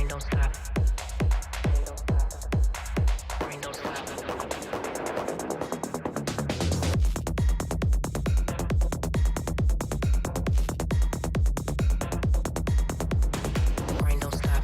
don't stop. Brain don't stop. Brain don't stop. Brain don't stop.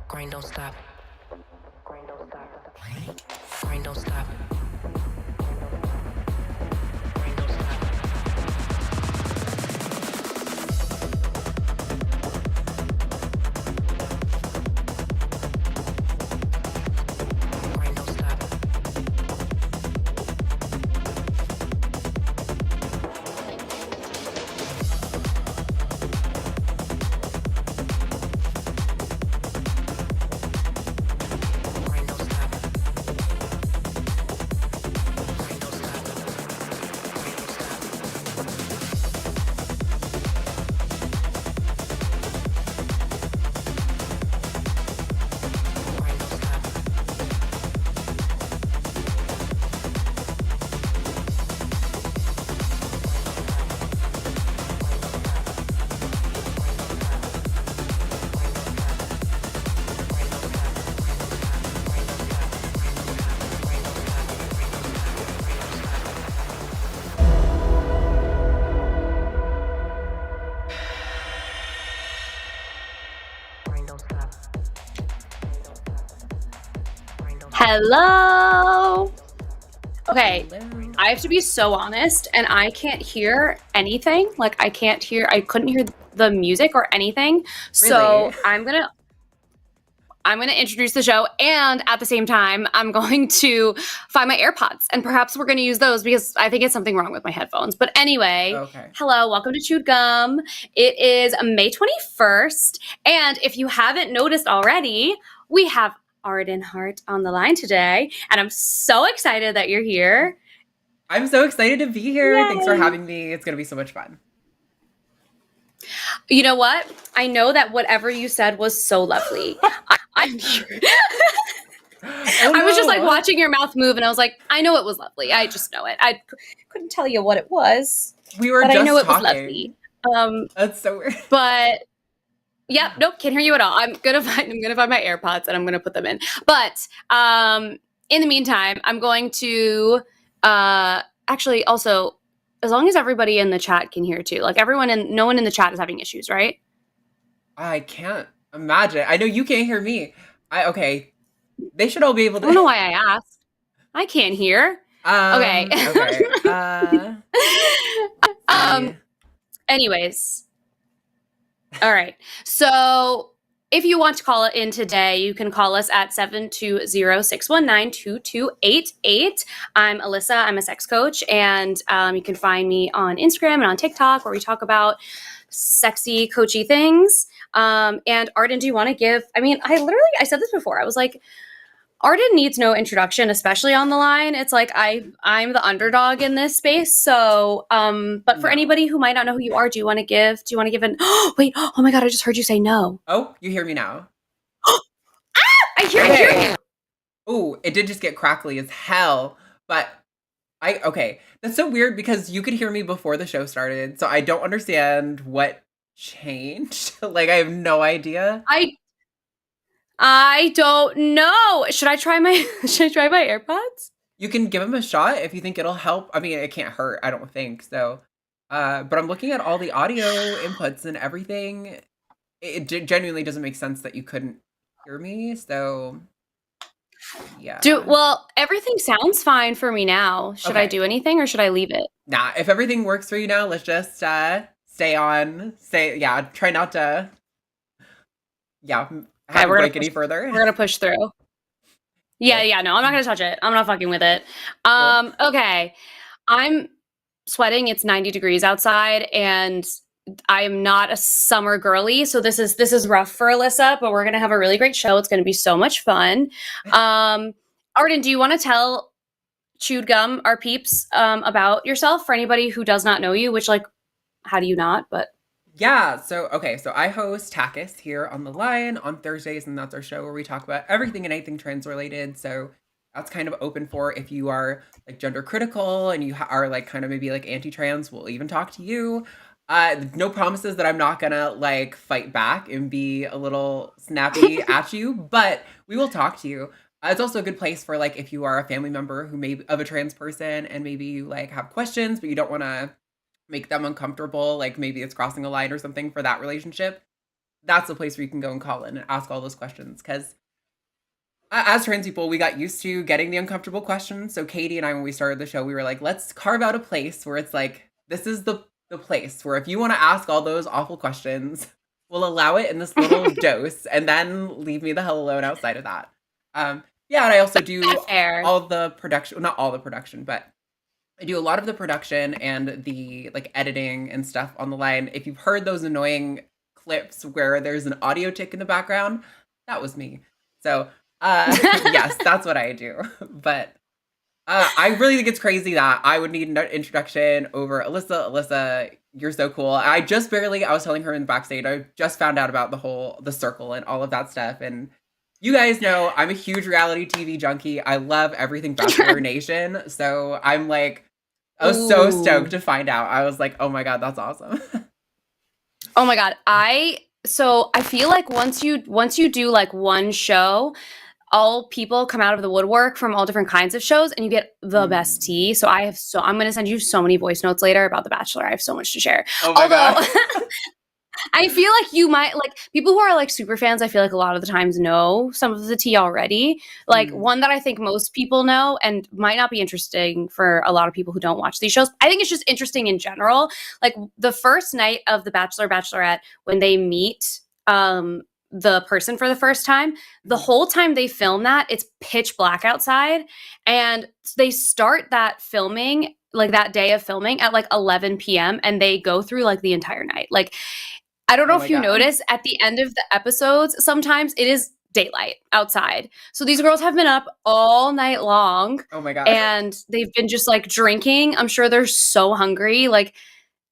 Brain don't stop. Brain don't stop. Brain don't stop. Brain don't stop. Brain don't stop. Brain don't stop. Brain don't stop. Brain don't stop. Brain don't stop. Brain don't stop. Brain don't stop. Brain don't stop. Brain don't stop. Hello. Okay, Hello. I have to be so honest, and I can't hear anything. Like I couldn't hear the music or anything. So Really? I'm gonna introduce the show, and at the same time, I'm going to find my AirPods, and perhaps we're gonna use those because I think it's something wrong with my headphones. But anyway, Okay. hello, welcome to Chewed Gum. It is May 21st, and if you haven't noticed already, we have Arden Hart on the line today, and I'm so excited that you're here. I'm so excited to be here. Thanks for Yay. having me. It's going to be so much fun. You know what? I know that whatever you said was so lovely. I was just like watching your mouth move, and I was like, I know it was lovely. I just know it. I couldn't tell you what it was, We were but just I know it was talking. lovely. That's so weird. But yeah, nope, can't hear you at all. I'm gonna find my AirPods and I'm gonna put them in. But in the meantime, I'm going to actually also, as long as everybody in the chat can hear too, like no one in the chat is having issues, right? I can't imagine. I know you can't hear me. Okay. They should all be able I to. don't know why I asked. I can't hear. Okay. Okay. Yeah. Anyways. All right. So if you want to call it in today, you can call us at 720-619-2288. I'm Alyssa. I'm a sex coach, and you can find me on Instagram and on TikTok, where we talk about sexy, coachy things. And Arden, do you want to give? I mean, I said this before. I was like, Arden needs no introduction, especially on the line. It's like I'm the underdog in this space. So, but for No. anybody who might not know who you are, do you want to give an? Wait! Oh my God! I just heard you say no. Oh, you hear me now? I hear you. Oh, it did just get crackly as hell. But okay. That's so weird because you could hear me before the show started. So I don't understand what changed. Like, I have no idea. I don't know. Should I try my AirPods? You can give them a shot if you think it'll help. I mean, it can't hurt, I don't think. So, but I'm looking at all the audio inputs and everything. It genuinely doesn't make sense that you couldn't hear me. So, yeah. Well, everything sounds fine for me now. Should I Okay. do anything or should I leave it? Nah, if everything works for you now, let's just stay on. Try not to. Yeah, have it break any further. We're gonna push through. Yeah, no, I'm not gonna touch it. I'm not fucking with it. Cool. Okay. I'm sweating. It's 90 degrees outside, and I am not a summer girly, so this is rough for Alyssa, but we're gonna have a really great show. It's gonna be so much fun. Arden, do you want to tell Chewed Gum, our peeps, about yourself for anybody who does not know you? Which, like, how do you not? But Yeah, so I host Takis here on the line on Thursdays, and that's our show where we talk about everything and anything trans related. So that's kind of open for if you are like gender critical and you are like kind of maybe like anti-trans, we'll even talk to you. No promises that I'm not gonna like fight back and be a little snappy at you, but we will talk to you. It's also a good place for like if you are a family member who may of a trans person and maybe you like have questions, but you don't want to make them uncomfortable, like maybe it's crossing a line or something for that relationship. That's the place where you can go and call in and ask all those questions. Because as trans people, we got used to getting the uncomfortable questions. So Katie and I, when we started the show, we were like, let's carve out a place where it's like, this is the place where if you want to ask all those awful questions, we'll allow it in this little dose and then leave me the hell alone outside of that. Yeah, and I also do all the production, not all the production, but I do a lot of the production and the like editing and stuff on the line. If you've heard those annoying clips where there's an audio tick in the background, that was me. So yes, that's what I do. But I really think it's crazy that I would need an introduction over Alyssa. Alyssa, you're so cool. I was telling her in the backstage, I just found out about the circle and all of that stuff. And you guys know I'm a huge reality TV junkie. I love everything Bachelor Nation. So I'm like, I was so stoked to find out. I was like, oh my God, that's awesome. Oh my God. So I feel like once you do like one show, all people come out of the woodwork from all different kinds of shows and you get the best tea. So I'm going to send you so many voice notes later about The Bachelor. I have so much to share. Oh my God. I feel like you might, like, people who are like super fans, I feel like a lot of the times know some of the tea already. Like one that I think most people know and might not be interesting for a lot of people who don't watch these shows. I think it's just interesting in general. Like the first night of The Bachelor, Bachelorette, when they meet the person for the first time, the whole time they film that, it's pitch black outside. And they start that filming, like that day of filming at like 11 p.m. and they go through like the entire night. Like, I don't know if you notice at the end of the episodes, sometimes it is daylight outside. So these girls have been up all night long. Oh my God. And they've been just like drinking. I'm sure they're so hungry. Like,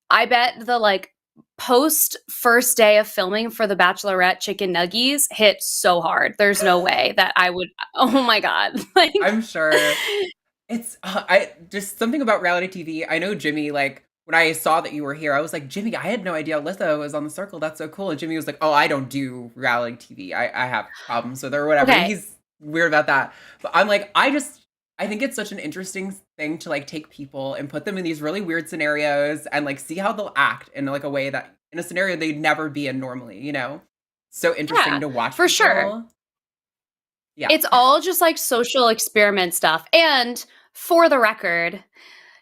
I bet the like post first day of filming for The Bachelorette chicken nuggies hit so hard. There's no way that I would. Oh my God. Like, I'm sure. It's I just something about reality TV. I know Jimmy, like, when I saw that you were here, I was like, Jimmy, I had no idea Alyssa was on the circle. That's so cool. And Jimmy was like, oh, I don't do reality TV. I have problems with it or whatever. Okay. He's weird about that. But I'm like, I think it's such an interesting thing to like take people and put them in these really weird scenarios and like see how they'll act in like a way that in a scenario they'd never be in normally, you know? So interesting to watch. For people. Sure. Yeah. It's all just like social experiment stuff. And for the record,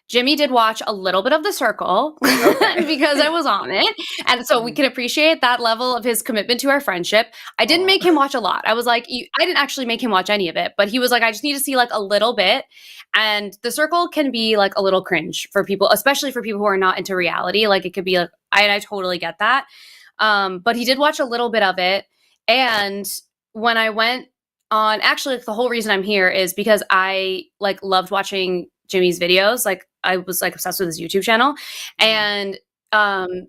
Jimmy did watch a little bit of The Circle because I was on it. And so we can appreciate that level of his commitment to our friendship. I didn't make him watch a lot. I was like, I didn't actually make him watch any of it, but he was like, I just need to see like a little bit. And The Circle can be like a little cringe for people, especially for people who are not into reality. Like it could be like, I totally get that. But he did watch a little bit of it. And when I went on, actually like, the whole reason I'm here is because I like loved watching Jimmy's videos. Like I was like obsessed with his YouTube channel. And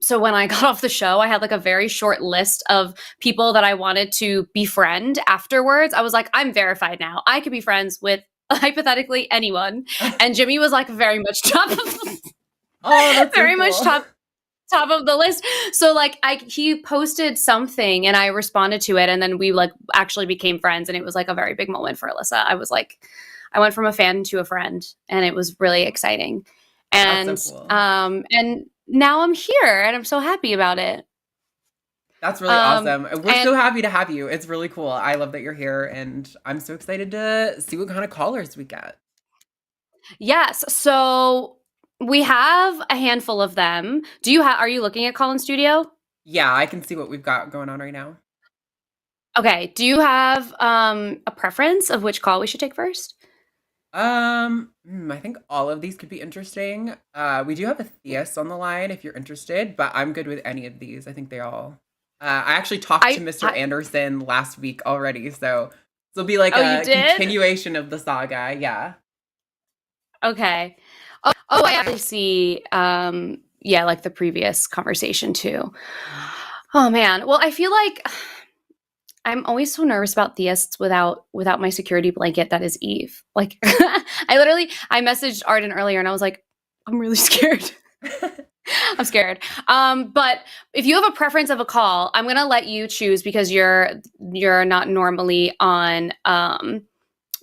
so when I got off the show, I had like a very short list of people that I wanted to befriend afterwards. I was like, I'm verified now. I could be friends with hypothetically anyone. And Jimmy was like very much top of, very much top of the list. So like he posted something and I responded to it. And then we like actually became friends. And it was like a very big moment for Alyssa. I was like, I went from a fan to a friend and it was really exciting. And, so cool. And now I'm here and I'm so happy about it. That's really awesome. We're so happy to have you. It's really cool. I love that you're here and I'm so excited to see what kind of callers we get. Yes. So we have a handful of them. Are you looking at Call-In Studio? Yeah, I can see what we've got going on right now. Okay. Do you have a preference of which call we should take first? I think all of these could be interesting. We do have a theist on the line if you're interested, but I'm good with any of these. I think they all. I actually talked to Mr. I Anderson last week already, so this will be like Oh, you a did? continuation of the saga. Yeah. Okay. I actually see yeah, like the previous conversation too. Oh man. Well, I feel like I'm always so nervous about theists without my security blanket that is Eve. Like I messaged Arden earlier and I was like, I'm really scared. I'm scared. But if you have a preference of a call, I'm gonna let you choose because you're not normally on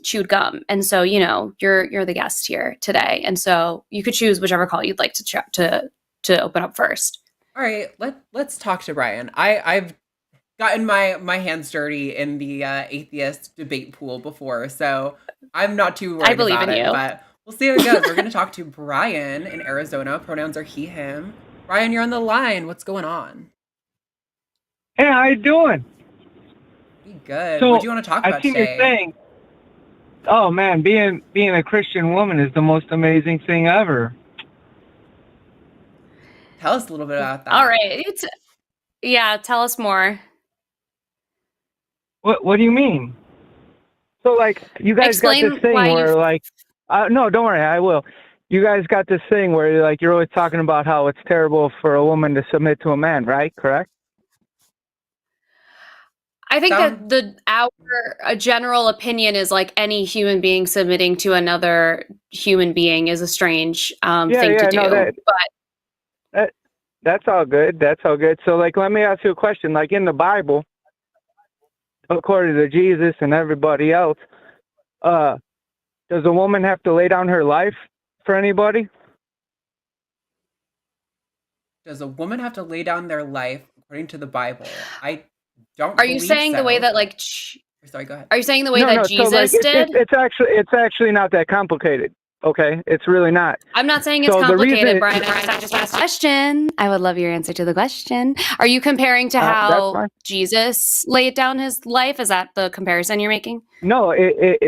chewed gum, and so you're the guest here today, and so you could choose whichever call you'd like to open up first. All right, let's talk to Brian. I've gotten my hands dirty in the atheist debate pool before, so I'm not too I worried believe about in it. you. But we'll see how it goes. We're gonna talk to Brian in Arizona. Pronouns are he, him. Brian, you're on the line. What's going on? Hey, how you doing? Be good. So What do you want to talk I about see you're today? saying, oh man, being a Christian woman is the most amazing thing ever. Tell us a little bit about All that. right. Yeah, tell us more. What do you mean? So like, you guys got this Explain thing why you. where like, no, don't worry, I will. You guys got this thing where like you're always talking about how it's terrible for a woman to submit to a man, right? Correct? I think Sound that our a general opinion is like any human being submitting to another human being is a strange thing to No, do. But that that's all good. That's all good. So like, let me ask you a question. Like in the Bible, according to Jesus and everybody else, uh, does a woman have to lay down her life for anybody? does a woman have to lay down their life according to the Bible? I don't are you believe saying the way so. that Sorry, go ahead. are you saying the way No, that no. So like, Jesus did? it's actually not that complicated. Okay, it's really not. I'm not saying it's So the complicated, reason, Brian. I just asked a question. I would love your answer to the question. Are you comparing to that's how fine. Jesus laid down his life? Is that the comparison you're making? No,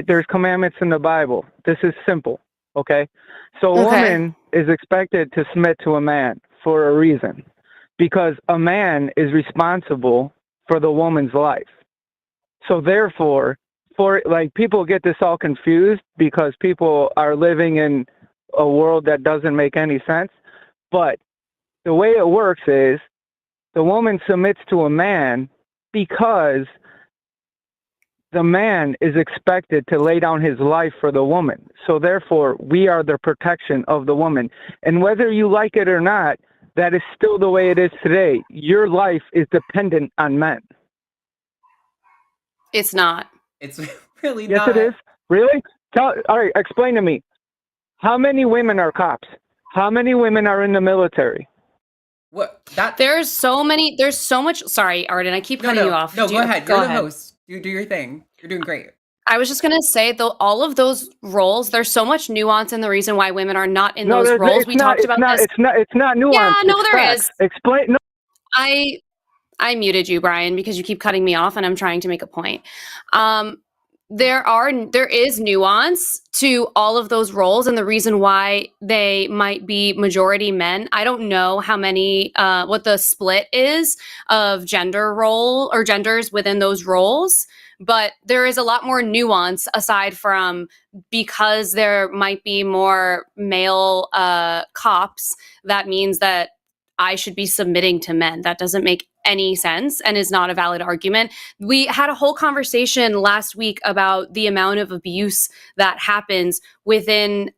there's commandments in the Bible. This is simple. Okay, so a Okay. woman is expected to submit to a man for a reason, because a man is responsible for the woman's life. So therefore, for like people get this all confused because people are living in a world that doesn't make any sense. But the way it works is the woman submits to a man because the man is expected to lay down his life for the woman. So therefore, we are the protection of the woman. And whether you like it or not, that is still the way it is today. Your life is dependent on men. It's not. It's really Yes, not. it is. Really? All right, explain to me. How many women are cops? How many women are in the military? What that? There's so much. Sorry, Arden, I keep cutting you off. No, go ahead. Go You're the ahead. host. You do your thing. You're doing great. I was just going to say, though, all of those roles, there's so much nuance in the reason why women are not in No, those roles. it's We not. talked It's about not. this. It's not nuanced. Yeah, no, it's there facts. is. Explain. No. I muted you, Brian, because you keep cutting me off, and I'm trying to make a point. There is nuance to all of those roles, and the reason why they might be majority men. I don't know how many, what the split is of gender role or genders within those roles, but there is a lot more nuance aside from because there might be more male cops. That means that I should be submitting to men. That doesn't make any sense and is not a valid argument. We had a whole conversation last week about the amount of abuse that happens within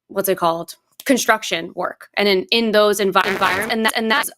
what's it called? Construction work and in those environments. And that's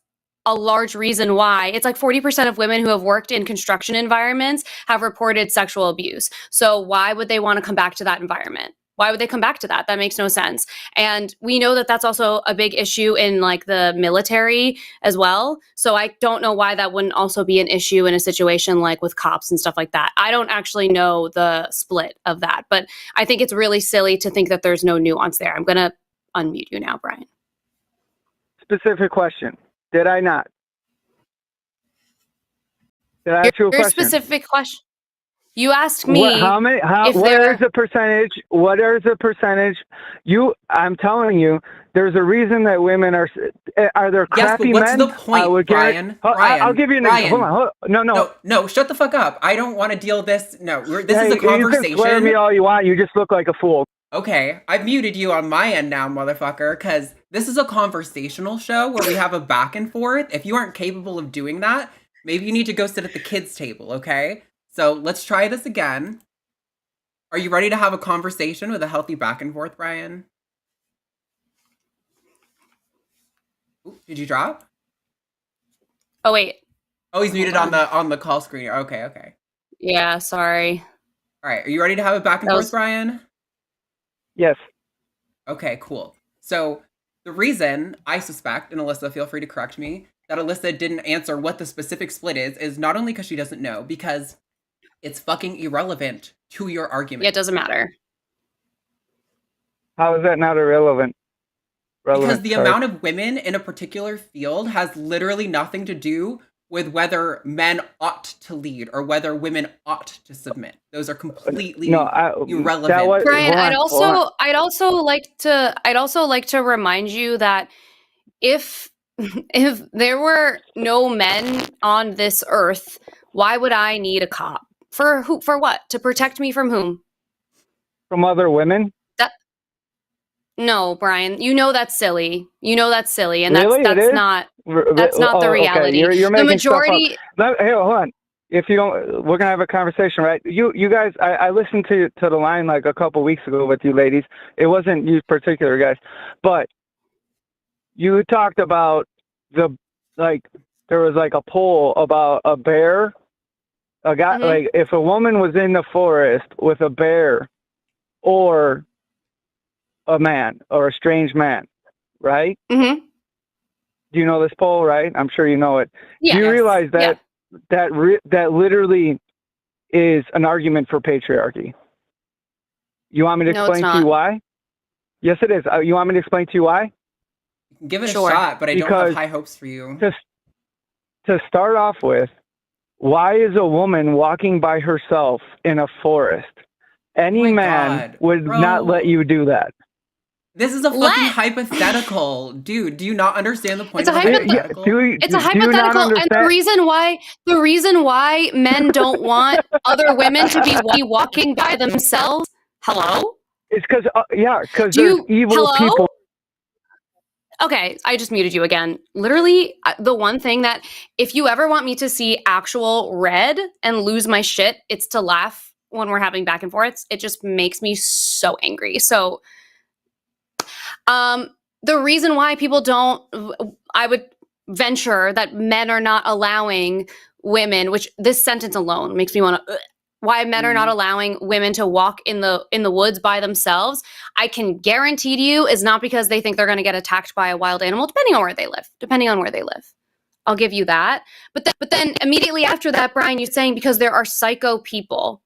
a large reason why it's like 40% of women who have worked in construction environments have reported sexual abuse. So why would they want to come back to that environment? Why would they come back to that? That makes no sense. And we know that that's also a big issue in like the military as well. So I don't know why that wouldn't also be an issue in a situation like with cops and stuff like that. I don't actually know the split of that, but I think it's really silly to think that there's no nuance there. I'm going to unmute you now, Brian. Specific question. Did I not? Did I ask you a Your question? specific question. You asked me if What there. is the percentage? What is the percentage? I'm telling you, there's a reason that women are there Yes, but crappy what's men? the point, Brian? I'll give you an example. Hold on. No, shut the fuck up. I don't want to deal this. No, this is a You can conversation. swear at me all you want. You just look like a fool. Okay, I've muted you on my end now, motherfucker, because this is a conversational show where we have a back and forth. If you aren't capable of doing that, maybe you need to go sit at the kids' table, okay? So let's try this again. Are you ready to have a conversation with a healthy back and forth, Brian? Ooh, did you drop? Oh wait. Oh, he's muted on the call screen. Okay. Yeah, sorry. All right, are you ready to have a back and forth, Brian? Yes. Okay, cool. So the reason I suspect, and Alyssa, feel free to correct me, that Alyssa didn't answer what the specific split is not only because she doesn't know, because it's fucking irrelevant to your argument. Yeah, it doesn't matter. How is that not irrelevant? Because the amount of women in a particular field has literally nothing to do with whether men ought to lead or whether women ought to submit. Those are completely irrelevant. Brian, I'd also like to remind you that if there were no men on this earth, why would I need a cop? For who? For what? To protect me from whom? From other women? No, Brian. You know that's silly. And really? that's not the reality. Okay. You're making the majority. Stuff up. Hey, hold on. If you don't, we're gonna have a conversation, right? You guys, I listened to the line like a couple weeks ago with you ladies. It wasn't you particular guys, but you talked about there was like a poll about a bear. A guy, like if a woman was in the forest with a bear or a man or a strange man, right? Mm-hmm. Do you know this poll, right? I'm sure you know it. Yeah. Do you realize that that literally is an argument for patriarchy? You want me to explain to you why? Yes, it is. You want me to explain to you why? Give it a shot, but I don't have high hopes for you. To start off with, why is a woman walking by herself in a forest? Any man would not let you do that. This is a fucking hypothetical. Dude, do you not understand the point of the hypothetical? It's a hypothetical, and the reason why men don't want other women to be walking by themselves. Hello? It's because there's evil people. Okay, I just muted you again. Literally, the one thing that if you ever want me to see actual red and lose my shit, it's to laugh when we're having back and forths. It just makes me so angry. So the reason why people don't, I would venture that men are not allowing women, which this sentence alone makes me want to, why men are not allowing women to walk in the woods by themselves, I can guarantee to you is not because they think they're going to get attacked by a wild animal, depending on where they live. I'll give you that. But then immediately after that, Brian, you're saying because there are psycho people.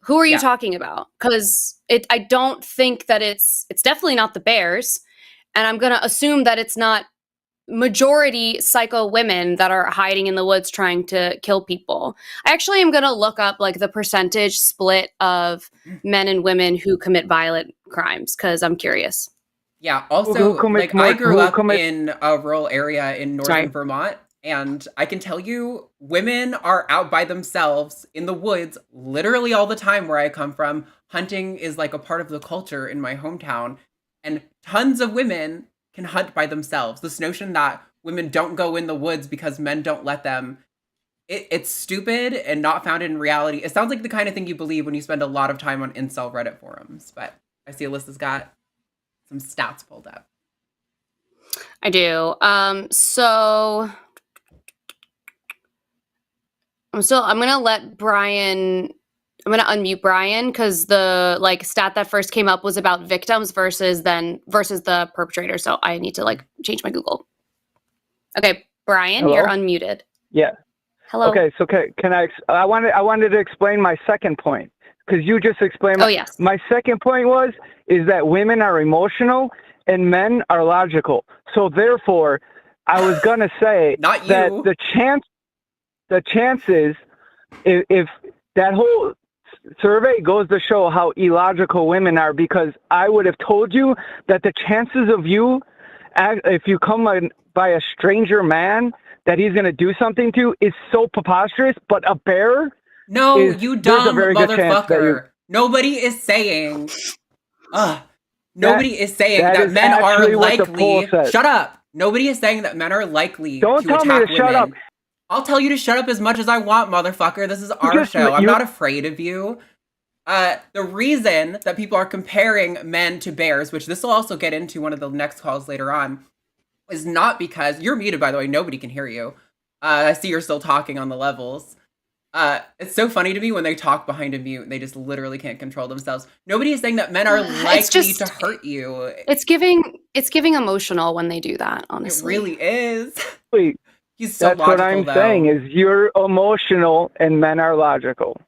Who are you talking about? Because I don't think that it's definitely not the bears. And I'm going to assume that it's not majority psycho women that are hiding in the woods trying to kill people. I actually am going to look up like the percentage split of men and women who commit violent crimes because I'm curious. Yeah. Also, I grew up in a rural area in northern Vermont. And I can tell you, women are out by themselves in the woods literally all the time where I come from. Hunting is like a part of the culture in my hometown. And tons of women can hunt by themselves. This notion that women don't go in the woods because men don't let them, it's stupid and not founded in reality. It sounds like the kind of thing you believe when you spend a lot of time on incel Reddit forums. But I see Alyssa's got some stats pulled up. I do. So I'm going to let Brian, I'm going to unmute Brian because the stat that first came up was about victims versus the perpetrator. So I need to change my Google. Okay, Brian, Hello? You're unmuted. Yeah. Hello. Okay, so can I wanted to explain my second point because you just explained. My second point is that women are emotional and men are logical. So therefore, I was going to say Not you. that the chances, if that whole survey goes to show how illogical women are, because I would have told you that the chances of you, if you come by a stranger man, that he's going to do something to is so preposterous. But a bear? No, you dumb a very good chance that motherfucker. Nobody is saying, nobody is saying that men are actually what the poll likely. says. Shut up. Nobody is saying that men are likely Don't to tell me attack to shut women. up. I'll tell you to shut up as much as I want, motherfucker. This is our show. I'm not afraid of you. The reason that people are comparing men to bears, which this will also get into one of the next calls later on, is not because you're muted, by the way. Nobody can hear you. I see you're still talking on the levels. It's so funny to me when they talk behind a mute. They just literally can't control themselves. Nobody is saying that men are likely to hurt you. It's giving emotional when they do that, honestly. It really is. He's so That's logical, what I'm though. saying is you're emotional and men are logical.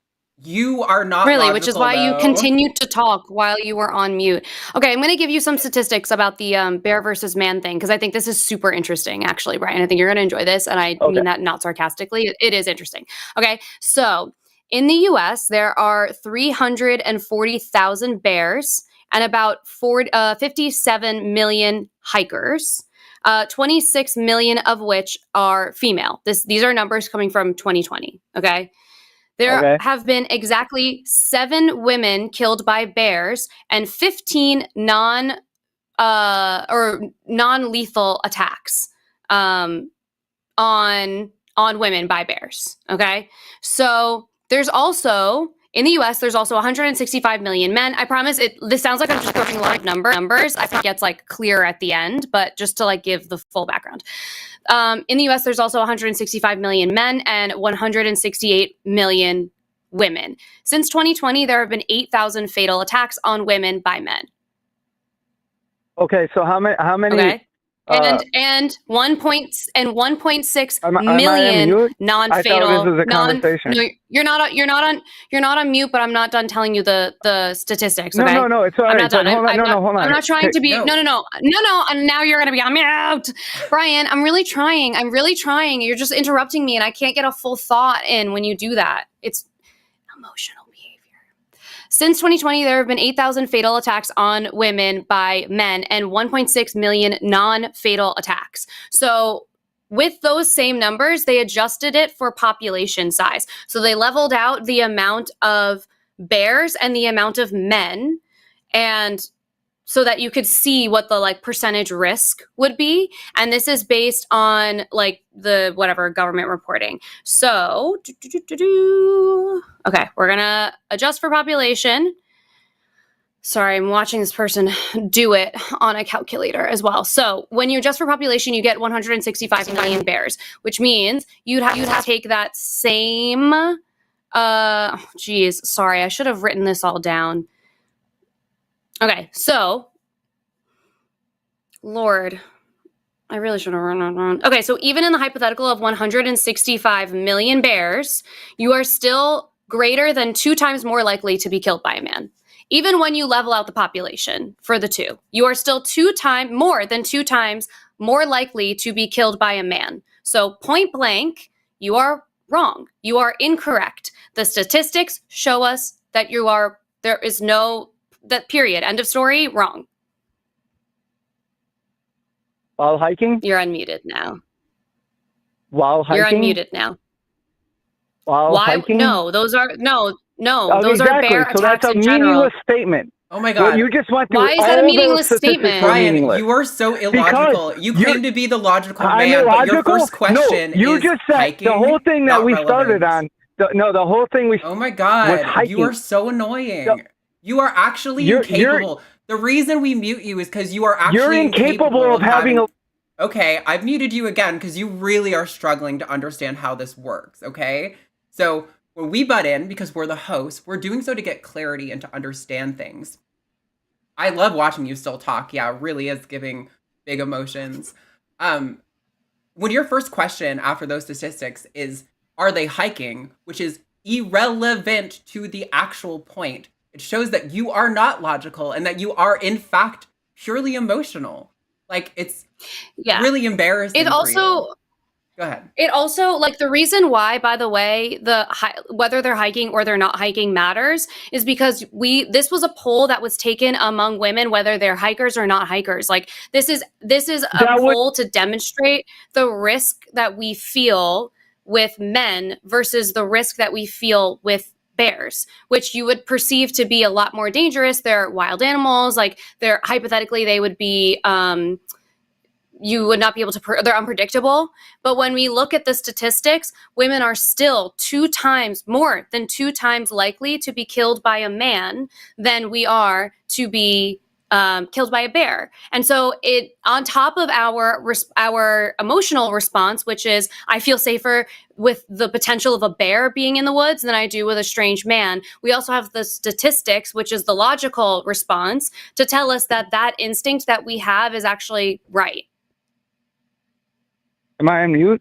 You are not really, logical, which is why you though. continued to talk while you were on mute. Okay, I'm going to give you some statistics about the bear versus man thing, because I think this is super interesting, actually, Brian. I think you're going to enjoy this, and I mean that not sarcastically. It is interesting. Okay, so in the U.S., there are 340,000 bears and about 57 million hikers. 26 million of which are female. These are numbers coming from 2020. Okay. There have been exactly 7 women killed by bears and 15 non-lethal attacks on women by bears. Okay. So there's also, in the US, there's also 165 million men. I promise this sounds like I'm just throwing a lot of numbers. I think it gets like clear at the end, but just to like give the full background. In the US, there's also 165 million men and 168 million women. Since 2020, there have been 8,000 fatal attacks on women by men. Okay, so how many? Okay. And 1.6 million non-fatal. I thought this was a conversation. No, you're not on mute, but I'm not done telling you the statistics. Okay? No, it's all right. I'm not done. Hold on. I'm not trying to be. No. And now you're gonna be on mute, Brian. I'm really trying. You're just interrupting me, and I can't get a full thought in when you do that. It's emotional behavior. Since 2020, there have been 8,000 fatal attacks on women by men and 1.6 million non-fatal attacks. So with those same numbers, they adjusted it for population size. So they leveled out the amount of bears and the amount of men, and so that you could see what the like percentage risk would be. And this is based on like the whatever government reporting. So, okay, we're gonna adjust for population. Sorry, I'm watching this person do it on a calculator as well. So when you adjust for population, you get 165 million bears, which means you'd have to take that same, sorry, I should have written this all down. Okay, so, Lord, I really should have run. Okay, so even in the hypothetical of 165 million bears, you are still greater than 2 times more likely to be killed by a man. Even when you level out the population for the two, you are still more than 2 times more likely to be killed by a man. So point blank, you are wrong. You are incorrect. The statistics show us that that period, end of story, wrong. While hiking? You're unmuted now. While hiking? You're unmuted now. While hiking? No, those are those exactly. are bear so attacks that's a in general. Meaningless statement. Oh my God. Well, you just went through Why is that a meaningless statement? Brian, you are so illogical. You claim to be the logical man, but your first question you is just said hiking, the whole thing that we relevant. started on. The whole thing we. Oh my God, you are so annoying. You are actually incapable. The reason we mute you is because you are actually incapable of having a. Okay, I've muted you again because you really are struggling to understand how this works, okay? So when we butt in, because we're the hosts, we're doing so to get clarity and to understand things. I love watching you still talk. Yeah, it really is giving big emotions. When your first question after those statistics is, are they hiking? Which is irrelevant to the actual point. It shows that you are not logical and that you are, in fact, purely emotional. Like, it's really embarrassing. It also, Go ahead. It also, like, the reason why, by the way, whether they're hiking or they're not hiking matters is because this was a poll that was taken among women, whether they're hikers or not hikers. Like, this is a poll to demonstrate the risk that we feel with men versus the risk that we feel with bears, which you would perceive to be a lot more dangerous. They're wild animals. Like, hypothetically, they would be, you would not be able to, they're unpredictable. But when we look at the statistics, women are still more than two times likely to be killed by a man than we are to be killed by a bear. And so on top of our emotional response, which is, I feel safer with the potential of a bear being in the woods than I do with a strange man, we also have the statistics, which is the logical response, to tell us that instinct that we have is actually right. Am I on mute?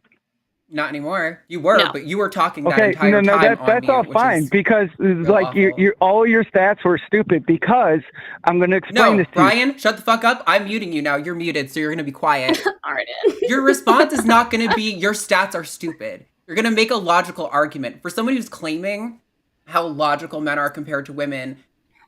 Not anymore. You were, No. but you were talking that Okay, entire time on that's mute, all which fine is because like awful. all your stats were stupid because I'm going to explain this to Brian, shut the fuck up. I'm muting you now. You're muted, so you're going to be quiet. Arden. Your response is not going to be your stats are stupid. You're going to make a logical argument. For somebody who's claiming how logical men are compared to women,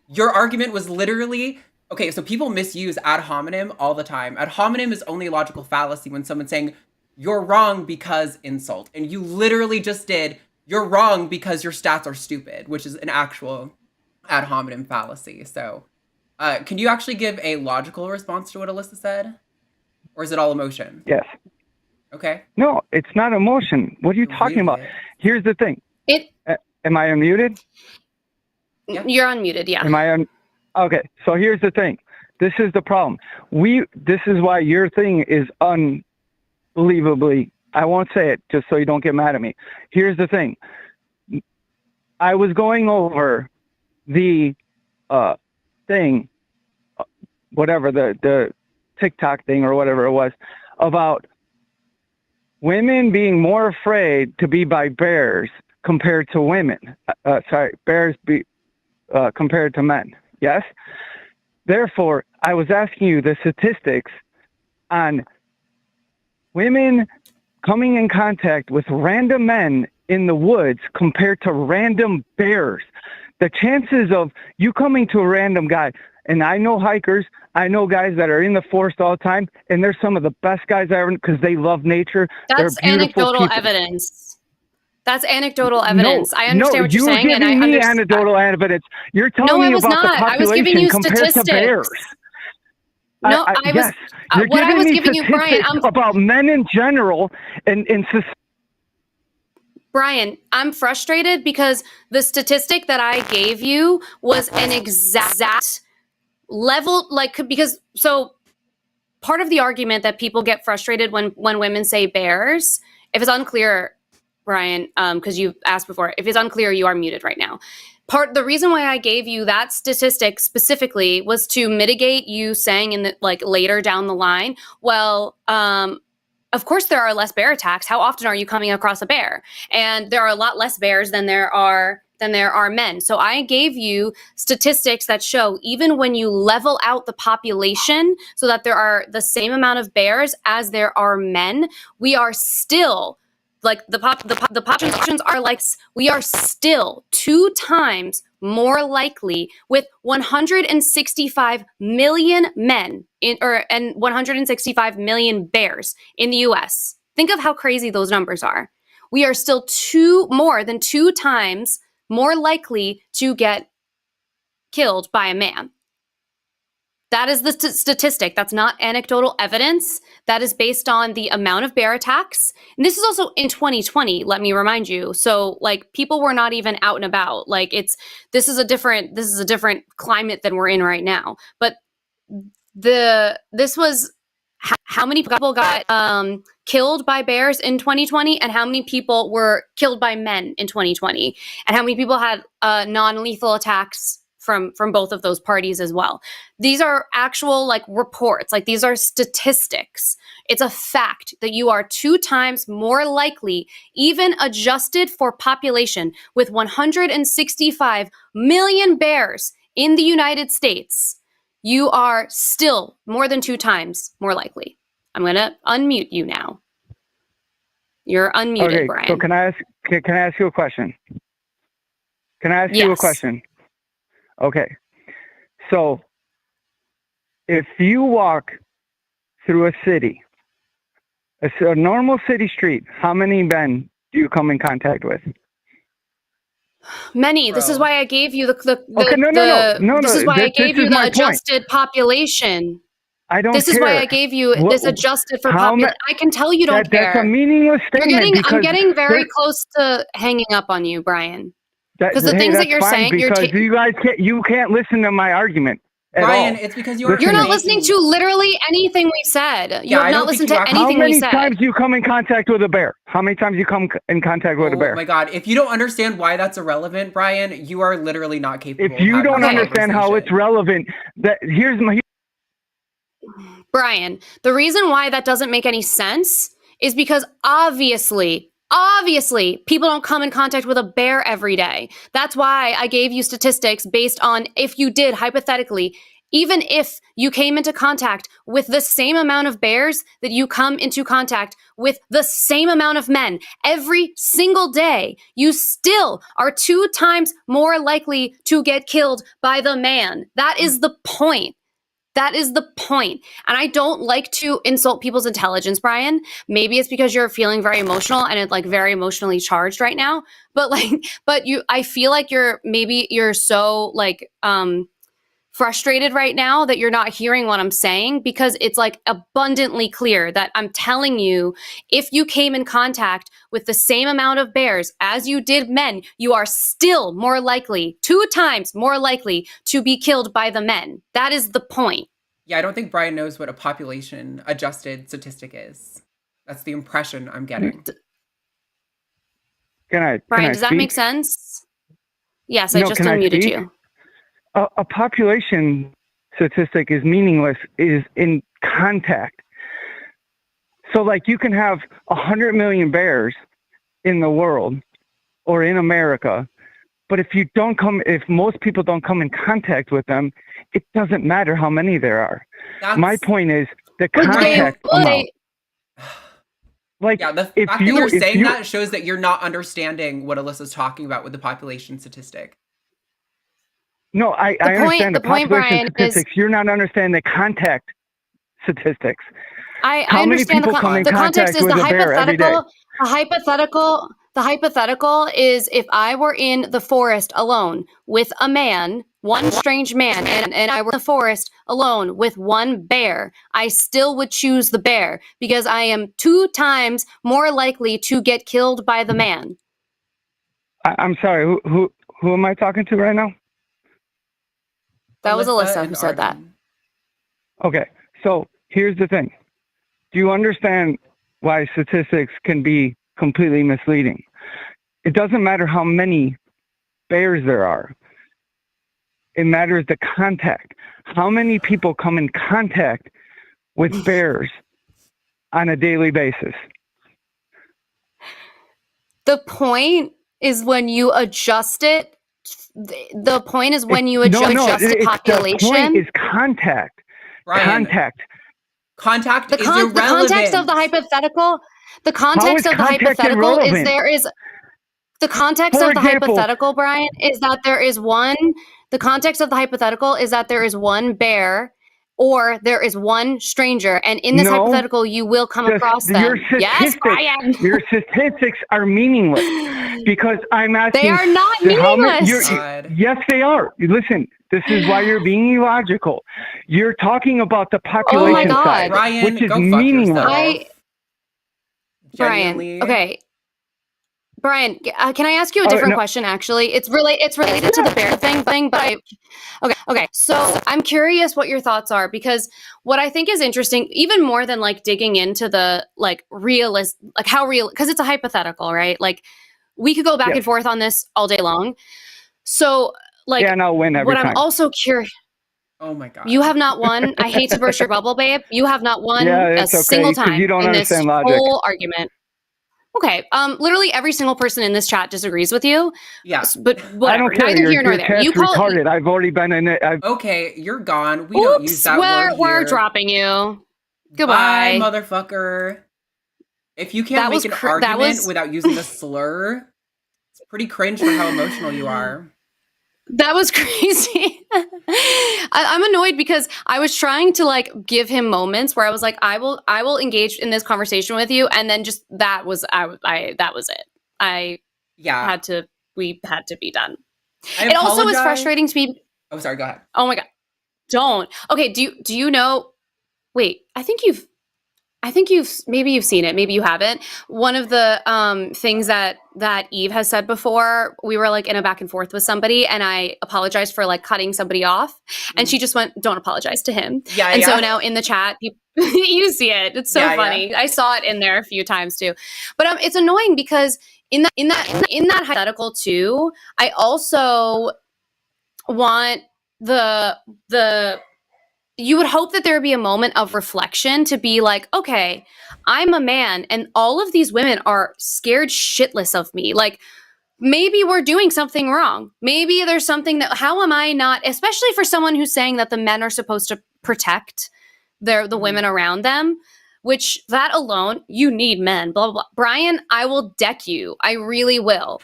your argument was literally, okay, so people misuse ad hominem all the time. Ad hominem is only a logical fallacy when someone's saying, you're wrong because insult. And you literally just did, you're wrong because your stats are stupid, which is an actual ad hominem fallacy. So can you actually give a logical response to what Alyssa said? Or is it all emotion? Yes. Okay. No, it's not emotion. What are you talking about? Here's the thing. Am I unmuted? Yeah. You're unmuted, yeah. Am I Okay, so here's the thing. This is the problem. This is why your thing is unbelievably, I won't say it just so you don't get mad at me. Here's the thing. I was going over the thing, whatever, the TikTok thing or whatever it was, about women being more afraid to be by bears compared to women. Bears compared to men. Yes? Therefore, I was asking you the statistics on women coming in contact with random men in the woods compared to random bears. The chances of you coming to a random guy, and I know hikers, I know guys that are in the forest all the time, and they're some of the best guys I ever, because they love nature. That's anecdotal people. Evidence. That's anecdotal evidence. I understand what you're saying, and I understand. You're giving me anecdotal evidence. You're telling me about the population I was giving you compared statistics. to bears. No, yes. You're what I was giving you, Brian, about men in general, and Brian, I'm frustrated because the statistic that I gave you was an exact level, so part of the argument that people get frustrated when women say bears, if it's unclear, Brian, because you asked before, if it's unclear, you are muted right now. The reason why I gave you that statistic specifically was to mitigate you saying later down the line, well, of course there are less bear attacks. How often are you coming across a bear? And there are a lot less bears than there are men. So I gave you statistics that show even when you level out the population so that there are the same amount of bears as there are men, we are still the populations are we are still 2 times more likely with 165 million men and 165 million bears in the US. Think of how crazy those numbers are. We are still more than 2 times more likely to get killed by a man. That is the statistic. That's not anecdotal evidence. That is based on the amount of bear attacks. And this is also in 2020, let me remind you. So people were not even out and about. This is a different climate than we're in right now. But this was how many people got killed by bears in 2020 and how many people were killed by men in 2020 and how many people had non-lethal attacks from both of those parties as well. These are actual reports. These are statistics. It's a fact that you are 2 times more likely, even adjusted for population, with 165 million bears in the United States. You are still more than 2 times more likely. I'm going to unmute you now. You're unmuted, Okay, Brian. so can I ask you a question? Can I ask you a Yes. question? Okay. So if you walk through a city, a normal city street, how many men do you come in contact with? Many. This is Bro. why I gave you the Okay, no. This is why I This gave is you my the point. adjusted population. I don't This care. is why I gave you this Wh- adjusted for how population. I can tell you don't That's a care. meaningless statement I'm because getting very there- close to hanging up on you, Brian. that, 'Cause the hey, things that that's you're fine saying, you're because ta- you guys can't listen to my argument at Brian, all. it's because you aren't You're not making- listening to literally anything we said. You Yeah, I have don't not think listened you to are. How anything we many said. times do you come in contact with a bear? How many times you come in contact with a Oh bear? my god! If you don't understand why that's irrelevant, Brian, you are literally not capable. If you of having don't a understand how it's conversation. relevant, Brian, the reason why that doesn't make any sense is because obviously, people don't come in contact with a bear every day. That's why I gave you statistics based on if you did, hypothetically, even if you came into contact with the same amount of bears that you come into contact with the same amount of men every single day, you still are 2 times more likely to get killed by the man. That is the point. That is the point. And I don't like to insult people's intelligence, Brian. Maybe it's because you're feeling very emotional and it's like very emotionally charged right now. But I feel like you're so like frustrated right now that you're not hearing what I'm saying, because it's like abundantly clear that I'm telling you, if you came in contact with the same amount of bears as you did men, you are still more likely, 2 times more likely to be killed by the men. That is the point. Yeah, I don't think Brian knows what a population adjusted statistic is. That's the impression I'm getting. Brian, does that speak? make sense? Yes, I No, just can I unmuted speak? you. A population statistic is meaningless, is in contact. So like you can have 100 million bears in the world or in America, but if most people don't come in contact with them, it doesn't matter how many there are. My point is the contact amount. Like, Yeah, the if fact you- that you're if saying you- that shows that you're not understanding what Alyssa's talking about with the population statistic. No, I point- understand the the point, population Brian, is- statistics. You're not understanding the contact statistics. I How many understand people come in the context contact is with the a bear every day? hypothetical. The hypothetical is if I were in the forest alone with a man, one strange man, and I were in the forest alone with one bear, I still would choose the bear because I am 2 times more likely to get killed by the man. I'm sorry. Who am I talking to right now? That was Alyssa and who said that. Arden. Okay. So here's the thing. Do you understand why statistics can be completely misleading? It doesn't matter how many bears there are. It matters the contact. How many people come in contact with bears on a daily basis? The point is when you adjust it. The point is when you adjust the population. The point is contact. Brian, Contact is irrelevant. The context of the hypothetical. The context of the hypothetical is there is. The context of the hypothetical, Brian, is that there is one. The context of the hypothetical is that there is one bear, or there is one stranger, and in this hypothetical, you will come across them. Yes, Brian. Your statistics are meaningless because I'm asking. They are not meaningless. Yes, they are. Listen, this is why you're being illogical. You're talking about the population side, Brian, which is go fuck meaningless. Brian, okay. Brian, can I ask you a different question? Actually, it's related to the bear thing. But okay. So I'm curious what your thoughts are, because what I think is interesting, even more than like digging into the like realist, like how real, because it's a hypothetical, right? Like we could go back and forth on this all day long. So like, and I'll win every time. I'm also curious. Oh my god! You have not won. I hate to burst your bubble, babe. You have not won single time you don't in this understand logic. whole argument. Okay. Literally every single person in this chat disagrees with you. Yes, but whatever. I don't care. Neither here nor there. You call retarded. I've already been in it. Okay, you're gone. We don't use that word here. We're dropping you. Goodbye, motherfucker. If you can't That make was an cr- that argument was without using a slur, it's pretty cringe for how emotional you are. that was crazy. I'm annoyed because I was trying to like give him moments where I was like, I will engage in this conversation with you, and then just that was that was it. Yeah. We had to be done. I It also was apologize. frustrating to me. Oh, sorry, go ahead. Oh my god, don't. Okay, do you know? Wait, I think you've maybe you've seen it, maybe you haven't. One of the things that Eve has said before, we were like in a back and forth with somebody, and I apologized for like cutting somebody off, and she just went, "Don't apologize to him." Yeah, And yeah. so now in the chat, you see it. It's so Yeah, funny. yeah. I saw it in there a few times too, but it's annoying because in that hypothetical too, I also want the you would hope that there would be a moment of reflection to be like, okay, I'm a man and all of these women are scared shitless of me. Like, maybe we're doing something wrong. Maybe there's something that, how am I not, especially for someone who's saying that the men are supposed to protect the women around them, which that alone, you need men, blah, blah, blah. Brian, I will deck you. I really will.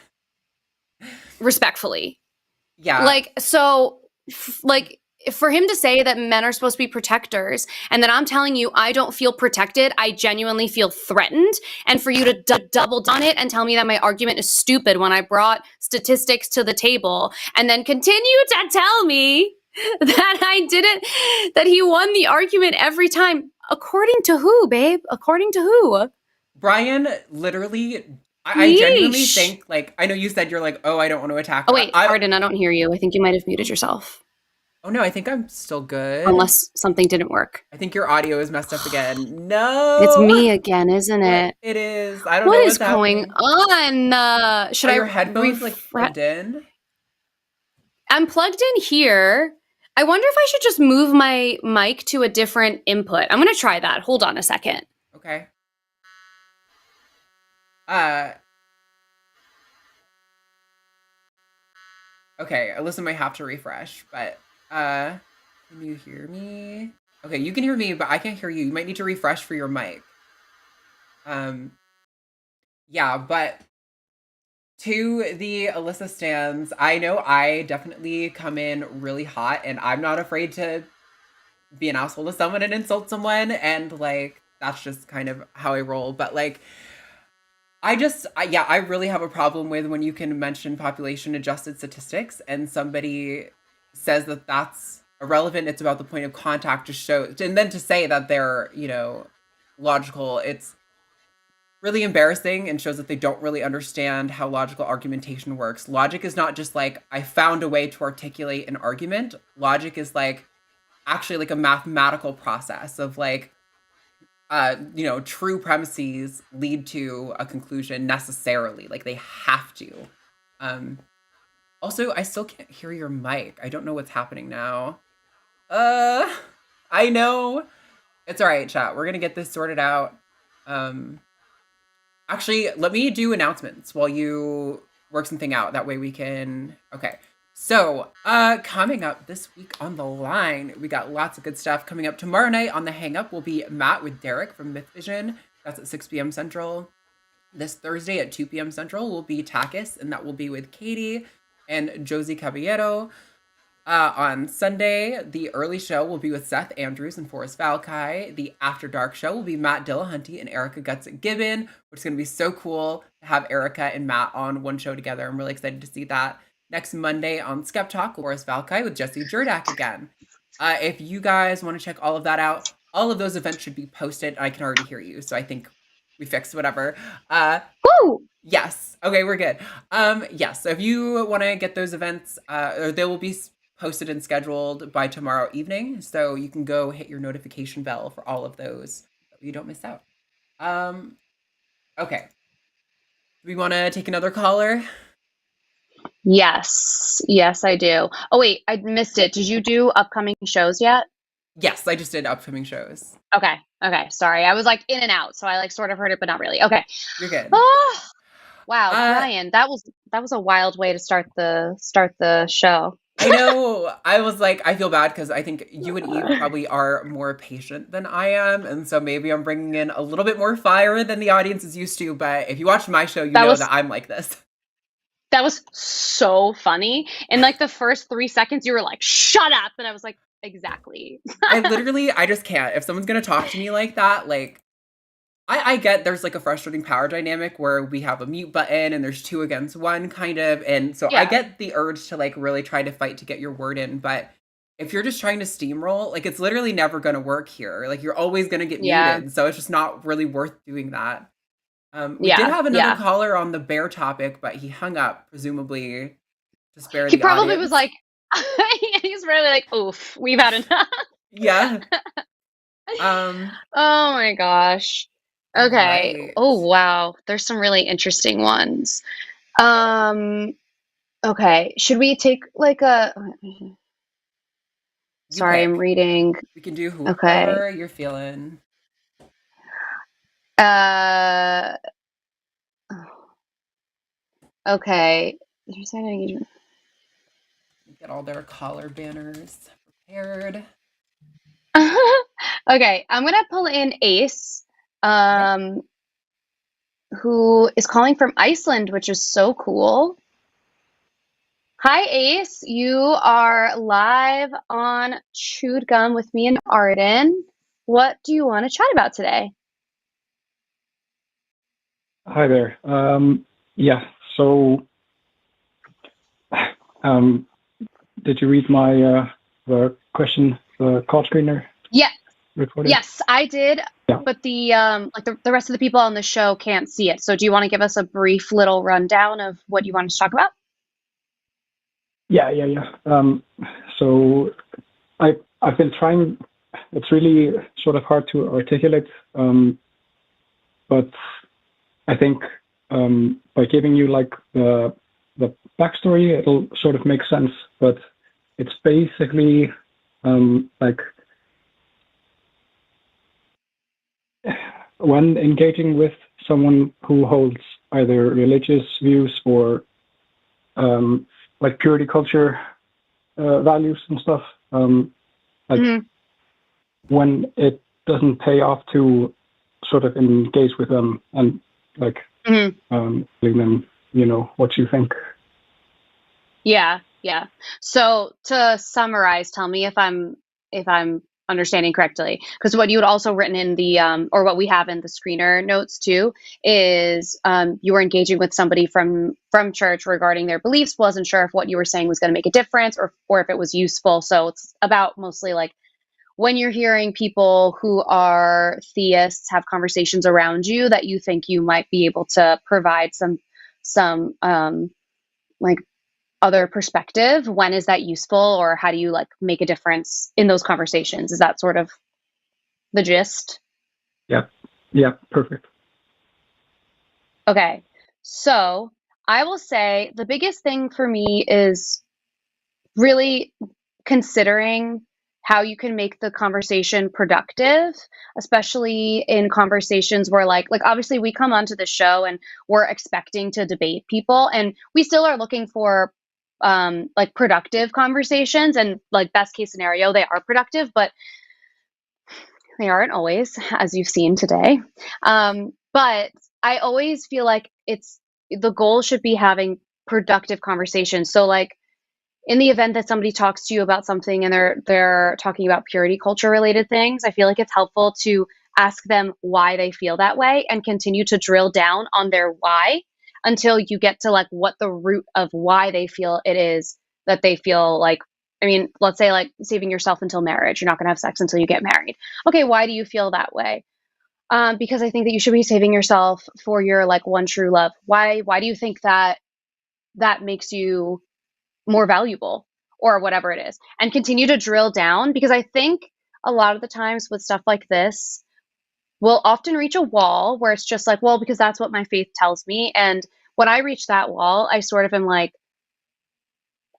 Respectfully. Yeah. Like, so, like, for him to say that men are supposed to be protectors and that I'm telling you I don't feel protected, I genuinely feel threatened, and for you to double down it and tell me that my argument is stupid when I brought statistics to the table and then continue to tell me that he won the argument every time. According to who, babe? According to who? Brian, literally, I genuinely think, like, I know you said you're like, oh, I don't want to attack. Oh, wait, Arden, I don't hear you. I think you might have muted yourself. Oh, no, I think I'm still good. Unless something didn't work. I think your audio is messed up again. No! It's me again, isn't it? It is. I don't know What what's is going happening. on? Should Are I your headphones, like, plugged in? I'm plugged in here. I wonder if I should just move my mic to a different input. I'm going to try that. Hold on a second. Okay. Okay, Alyssa might have to refresh, but can you hear me? Okay, you can hear me, but I can't hear you. You might need to refresh for your mic. Yeah, but to the Alyssa stans, I know I definitely come in really hot, and I'm not afraid to be an asshole to someone and insult someone, and like that's just kind of how I roll. But like, I really have a problem with when you can mention population adjusted statistics and somebody says that that's irrelevant. It's about the point of contact to show, and then to say that they're, logical. It's really embarrassing and shows that they don't really understand how logical argumentation works. Logic is not just like, I found a way to articulate an argument. Logic is like actually like a mathematical process of like, true premises lead to a conclusion necessarily. Like they have to. Also, I still can't hear your mic. I don't know what's happening now. I know. It's all right, chat. We're going to get this sorted out. Actually, let me do announcements while you work something out. That way we can... Okay. So, coming up this week on the line, we got lots of good stuff coming up. Tomorrow night on the Hang Up will be Matt with Derek from Myth Vision. That's at 6 p.m. Central. This Thursday at 2 p.m. Central will be Takis, and that will be with Katie and Josie Caballero. On Sunday, the early show will be with Seth Andrews and Forrest Valkai. The After Dark show will be Matt Dillahunty and Erica Gutsick-Gibbon, which is going to be so cool to have Erica and Matt on one show together. I'm really excited to see that. Next Monday on Skep Talk, Forrest Valkai with Jesse Jurdak again. If you guys want to check all of that out, all of those events should be posted. I can already hear you, so I think we fixed whatever. Woo! Yes. Okay, we're good. Yes. So if you want to get those events, they will be posted and scheduled by tomorrow evening, so you can go hit your notification bell for all of those so you don't miss out. Okay. Do we want to take another caller? Yes, I do. Oh wait, I missed it. Did you do upcoming shows yet? Yes, I just did upcoming shows. Okay. Sorry, I was like in and out, so I like sort of heard it, but not really. Okay. You're good. Wow, Brian, that was a wild way to start the show. I know. I was like, I feel bad because I think you and Eve probably are more patient than I am. And so maybe I'm bringing in a little bit more fire than the audience is used to. But if you watch my show, you That know was that I'm like this. that was so funny. In like the first 3 seconds, you were like, "Shut up," and I was like, "Exactly." I just can't. If someone's going to talk to me like that, like, I get there's like a frustrating power dynamic where we have a mute button and there's two against one kind of. And so I Yeah, get the urge to like really try to fight to get your word in. But if you're just trying to steamroll, like it's literally never going to work here. Like you're always going to get yeah, muted. So it's just not really worth doing that. We did yeah, have another yeah. caller on the bear topic, but he hung up, presumably to spare He the probably was audience. like, he's really like, "Oof, we've had enough." Yeah. Um, Oh my gosh. all Okay. right. Oh wow, there's some really interesting ones. Um, okay. Should we take like a You Sorry, I'm pick. reading. We can do Okay. whoever you're feeling. Uh, okay. Get all their collar banners prepared. Okay, I'm gonna pull in Ace, Okay. um, who is calling from Iceland, which is so cool. Hi, Ace. You are live on Chewed Gum with me and Arden. What do you want to chat about today? Hi there. Yeah, so um, did you read my the question, the call screener Yeah, recorded? yes, I did, Yeah, but the rest of the people on the show can't see it. So do you want to give us a brief little rundown of what you wanted to talk about? yeah. So I've been trying. It's really sort of hard to articulate, but I think by giving you like the backstory, it'll sort of make sense. But it's basically like when engaging with someone who holds either religious views or like purity culture values and stuff, like Hmm. when it doesn't pay off to sort of engage with them and like Hmm. telling them, you know, what you think. Yeah, yeah. So to summarize, tell me if I'm understanding correctly, because what you had also written in the or what we have in the screener notes too is you were engaging with somebody from church regarding their beliefs, wasn't sure if what you were saying was going to make a difference or if it was useful. So it's about mostly like when you're hearing people who are theists have conversations around you that you think you might be able to provide some like other perspective, when is that useful, or how do you like make a difference in those conversations? Is that sort of the gist? Yeah, yeah, perfect. Okay, so I will say the biggest thing for me is really considering how you can make the conversation productive, especially in conversations where like obviously we come onto the show and we're expecting to debate people, and we still are looking for like productive conversations, and like best case scenario they are productive, but they aren't always, as you've seen today. But I always feel like it's the goal should be having productive conversations. So like in the event that somebody talks to you about something and they're talking about purity culture related things, I feel like it's helpful to ask them why they feel that way and continue to drill down on their why until you get to like what the root of why they feel it is that they feel like. I mean, let's say like saving yourself until marriage. You're not going to have sex until you get married. Okay, why do you feel that way? Because I think that you should be saving yourself for your like one true love. Why do you think that that makes you more valuable, or whatever it is, and continue to drill down, because I think a lot of the times with stuff like this we'll often reach a wall where it's just like, well, because that's what my faith tells me. And when I reach that wall, I sort of am like,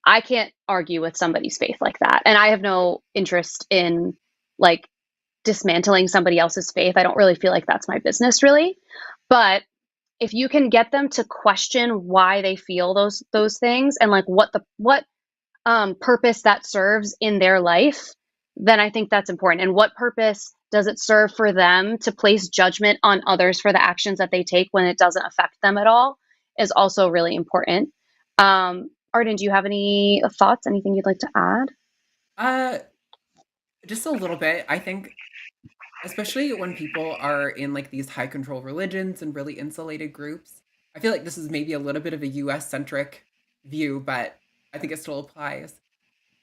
I can't argue with somebody's faith like that, and I have no interest in like dismantling somebody else's faith. I don't really feel like that's my business really. But if you can get them to question why they feel those things, and like what purpose that serves in their life, then I think that's important. And what purpose does it serve for them to place judgment on others for the actions that they take when it doesn't affect them at all is also really important. Arden, do you have any thoughts, anything you'd like to add? Uh, just a little bit. I think, especially when people are in like these high control religions and really insulated groups, I feel like this is maybe a little bit of a US centric view, but I think it still applies.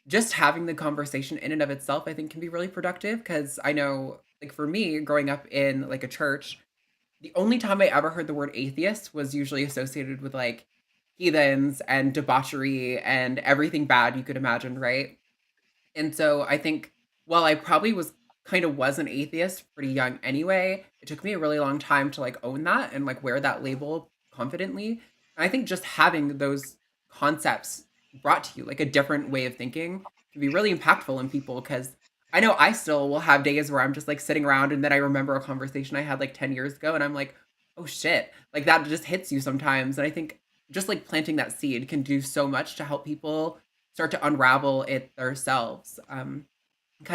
Just having the conversation in and of itself, I think, can be really productive, because I know, like, for me, growing up in like a church, the only time I ever heard the word atheist was usually associated with like heathens and debauchery and everything bad you could imagine, right? And so I think, while I probably was an atheist pretty young anyway, it took me a really long time to like own that and like wear that label confidently. And I think just having those concepts brought to you, like a different way of thinking, can be really impactful in people, because I know I still will have days where I'm just like sitting around and then I remember a conversation I had like 10 years ago and I'm like, oh shit, like that just hits you sometimes. And I think just like planting that seed can do so much to help people start to unravel it themselves, kind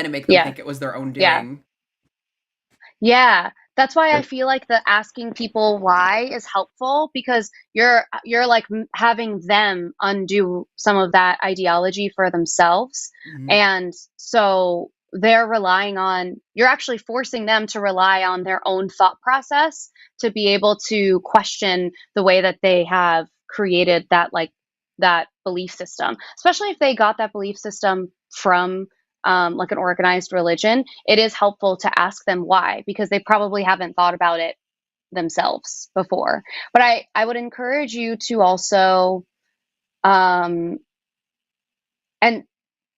of make them Yeah. think it was their own Yeah. doing. Yeah, that's why I feel like the asking people why is helpful, because you're like having them undo some of that ideology for themselves. Mhm. And so you're actually forcing them to rely on their own thought process to be able to question the way that they have created that belief system, especially if they got that belief system from like an organized religion. It is helpful to ask them why, because they probably haven't thought about it themselves before. But I would encourage you to also, and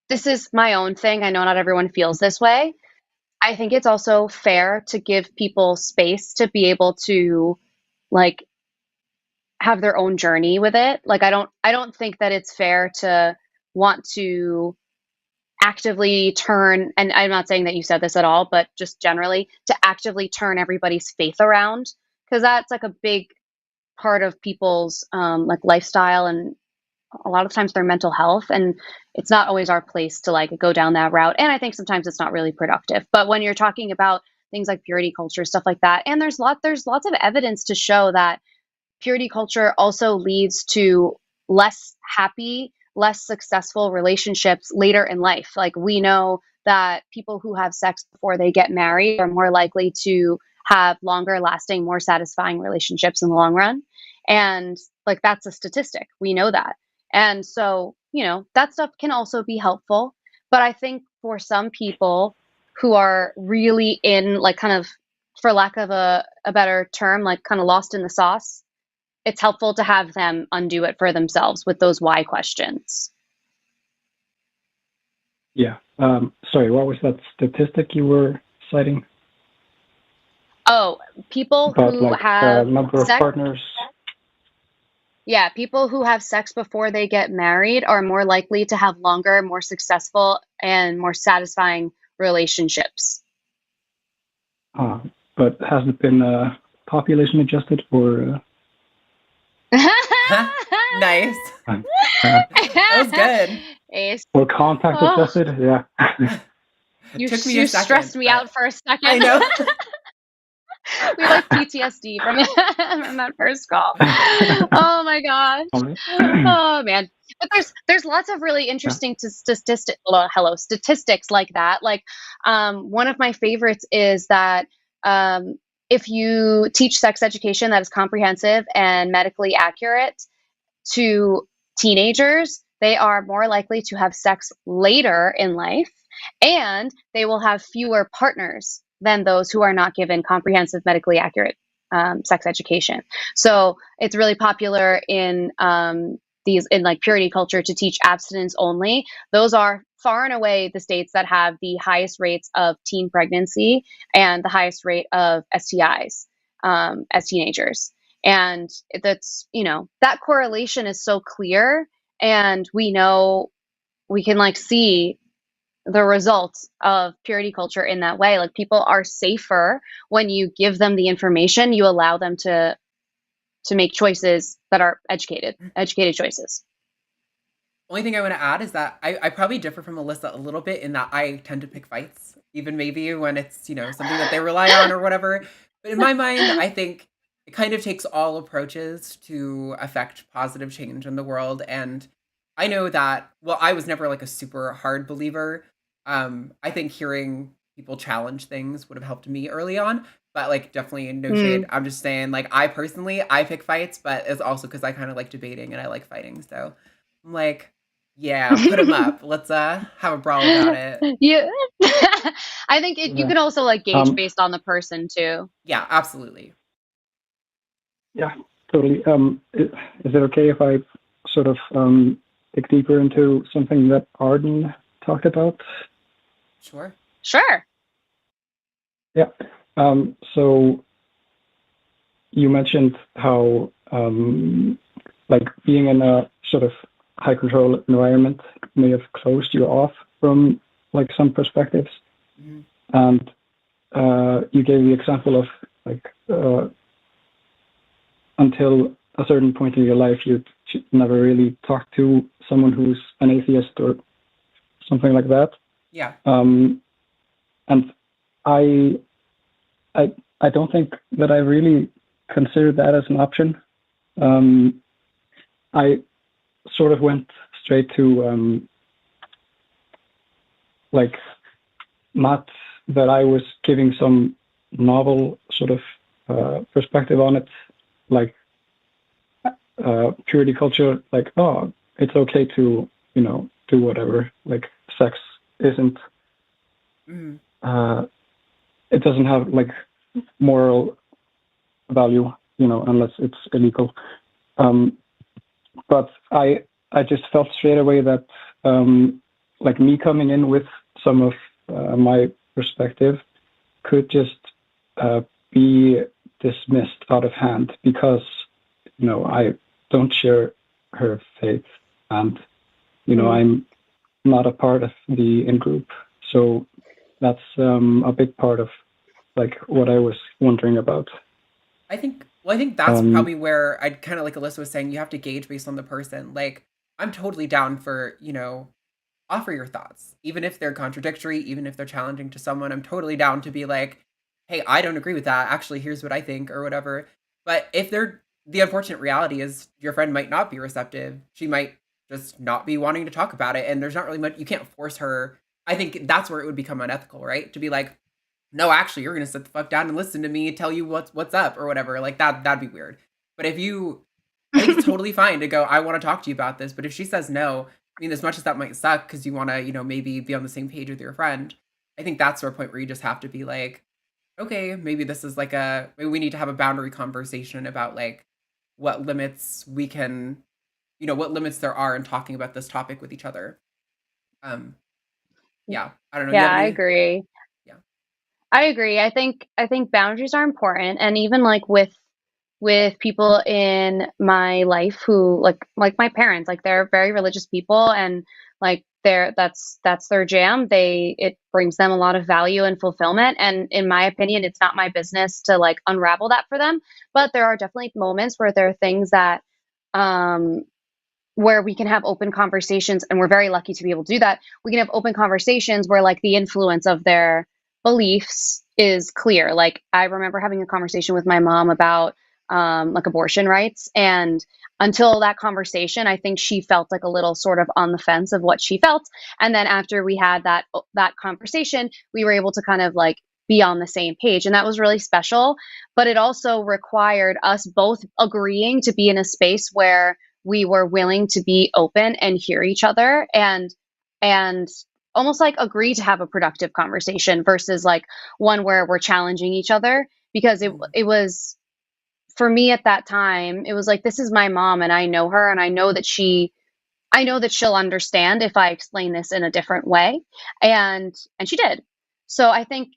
this is my own thing, I know not everyone feels this way. I think it's also fair to give people space to be able to like have their own journey with it. Like I don't think that it's fair to want to actively turn, and I'm not saying that you said this at all, but just generally to actively turn everybody's faith around, because that's like a big part of people's like lifestyle and a lot of times their mental health, and it's not always our place to like go down that route, and I think sometimes it's not really productive. But when you're talking about things like purity culture, stuff like that, and there's lots of evidence to show that purity culture also leads to less happy, less successful relationships later in life. Like we know that people who have sex before they get married are more likely to have longer lasting, more satisfying relationships in the long run. And like that's a statistic. We know that. And so, that stuff can also be helpful. But I think for some people who are really in like kind of, for lack of a better term, like kind of lost in the sauce, it's helpful to have them undo it for themselves with those why questions. Yeah. Sorry, what was that statistic you were citing? Oh, people About who like have number of sex. partners. Yeah, people who have sex before they get married are more likely to have longer, more successful, and more satisfying relationships. But has it been population adjusted or? Nice. That was good. Ace. Or contact Oh. adjusted? Yeah. It took me You a second, stressed me but out for a second. I know. We like PTSD from that first call. Oh my gosh. Oh man. But there's lots of really interesting statistics like that. Like one of my favorites is that if you teach sex education that is comprehensive and medically accurate to teenagers, they are more likely to have sex later in life, and they will have fewer partners than those who are not given comprehensive, medically accurate sex education. So it's really popular in in like purity culture to teach abstinence only. Those are far and away the states that have the highest rates of teen pregnancy and the highest rate of STIs as teenagers. And that's, that correlation is so clear, and we know we can like see the results of purity culture in that way. Like people are safer when you give them the information, you allow them to make choices that are educated choices. Only thing I want to add is that I probably differ from Alyssa a little bit in that I tend to pick fights, even maybe when it's, something that they rely on or whatever. But in my mind, I think it kind of takes all approaches to affect positive change in the world. And I know that, well, I was never like a super hard believer. I think hearing people challenge things would have helped me early on. But like definitely no shade. I'm just saying, like, I pick fights, but it's also because I kind of like debating and I like fighting. So I'm like, yeah, put them up. Let's have a brawl about it. Yeah. I think you Yeah. can also like gauge based on the person too. Yeah, absolutely. Yeah, totally. Is it okay if I sort of dig deeper into something that Arden talked about? Sure. Sure. Yeah. So you mentioned how like being in a sort of high control environment may have closed you off from like some perspectives, Mhm. and you gave the example of like until a certain point in your life you never really talked to someone who's an atheist or something like that. Yeah. And I I don't think that I really considered that as an option. I sort of went straight to like, not that I was giving some novel sort of perspective on it, like purity culture, like, oh, it's okay to, do whatever. Like, sex isn't, Mhm. it doesn't have like moral value, unless it's illegal. But I just felt straight away that like me coming in with some of my perspective could just be dismissed out of hand because I don't share her faith, and I'm not a part of the in group. So that's a big part of like what I was wondering about. I think that's probably where I'd kind of, like Alyssa was saying, you have to gauge based on the person. Like, I'm totally down for, offer your thoughts, even if they're contradictory, even if they're challenging to someone. I'm totally down to be like, hey, I don't agree with that. Actually, here's what I think or whatever. But if the unfortunate reality is your friend might not be receptive. She might just not be wanting to talk about it. And there's not really much, you can't force her. I think that's where it would become unethical, right? To be like, no, actually, you're gonna sit the fuck down and listen to me tell you what's up or whatever. Like that'd be weird. But I think it's totally fine to go, I want to talk to you about this. But if she says no, I mean, as much as that might suck because you want to, maybe be on the same page with your friend, I think that's the point where you just have to be like, okay, maybe this is like maybe we need to have a boundary conversation about like what limits we can, what limits there are in talking about this topic with each other. Yeah, I don't know. You Yeah, have I any? agree. Yeah. I agree. I think boundaries are important, and even like with people in my life who like my parents, like they're very religious people, and like that's their jam. It brings them a lot of value and fulfillment, and in my opinion, it's not my business to like unravel that for them. But there are definitely moments where there are things that um where we can have open conversations, and we're very lucky to be able to do that. We can have open conversations where like the influence of their beliefs is clear. Like I remember having a conversation with my mom about like abortion rights, and until that conversation I think she felt like a little sort of on the fence of what she felt, and then after we had that conversation we were able to kind of like be on the same page, and that was really special. But it also required us both agreeing to be in a space where we were willing to be open and hear each other, and almost like agree to have a productive conversation versus like one where we're challenging each other, because it was, for me at that time it was like, this is my mom and I know her, and I know that she'll understand if I explain this in a different way, and she did. So I think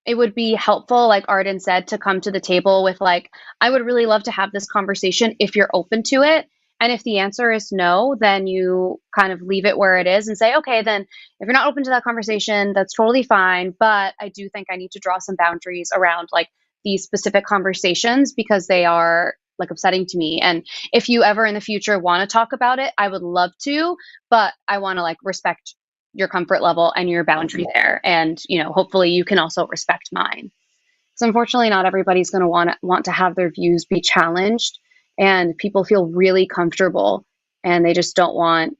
it would be helpful, like Arden said, to come to the table with like, I would really love to have this conversation if you're open to it. And if the answer is no, then you kind of leave it where it is and say, okay, then if you're not open to that conversation, that's totally fine. But I do think I need to draw some boundaries around like these specific conversations, because they are like upsetting to me. And if you ever in the future want to talk about it, I would love to, but I want to like respect your comfort level and your boundary there. And, you know, hopefully you can also respect mine. So unfortunately, not everybody's going to want to have their views be challenged, and people feel really comfortable, and they just don't want,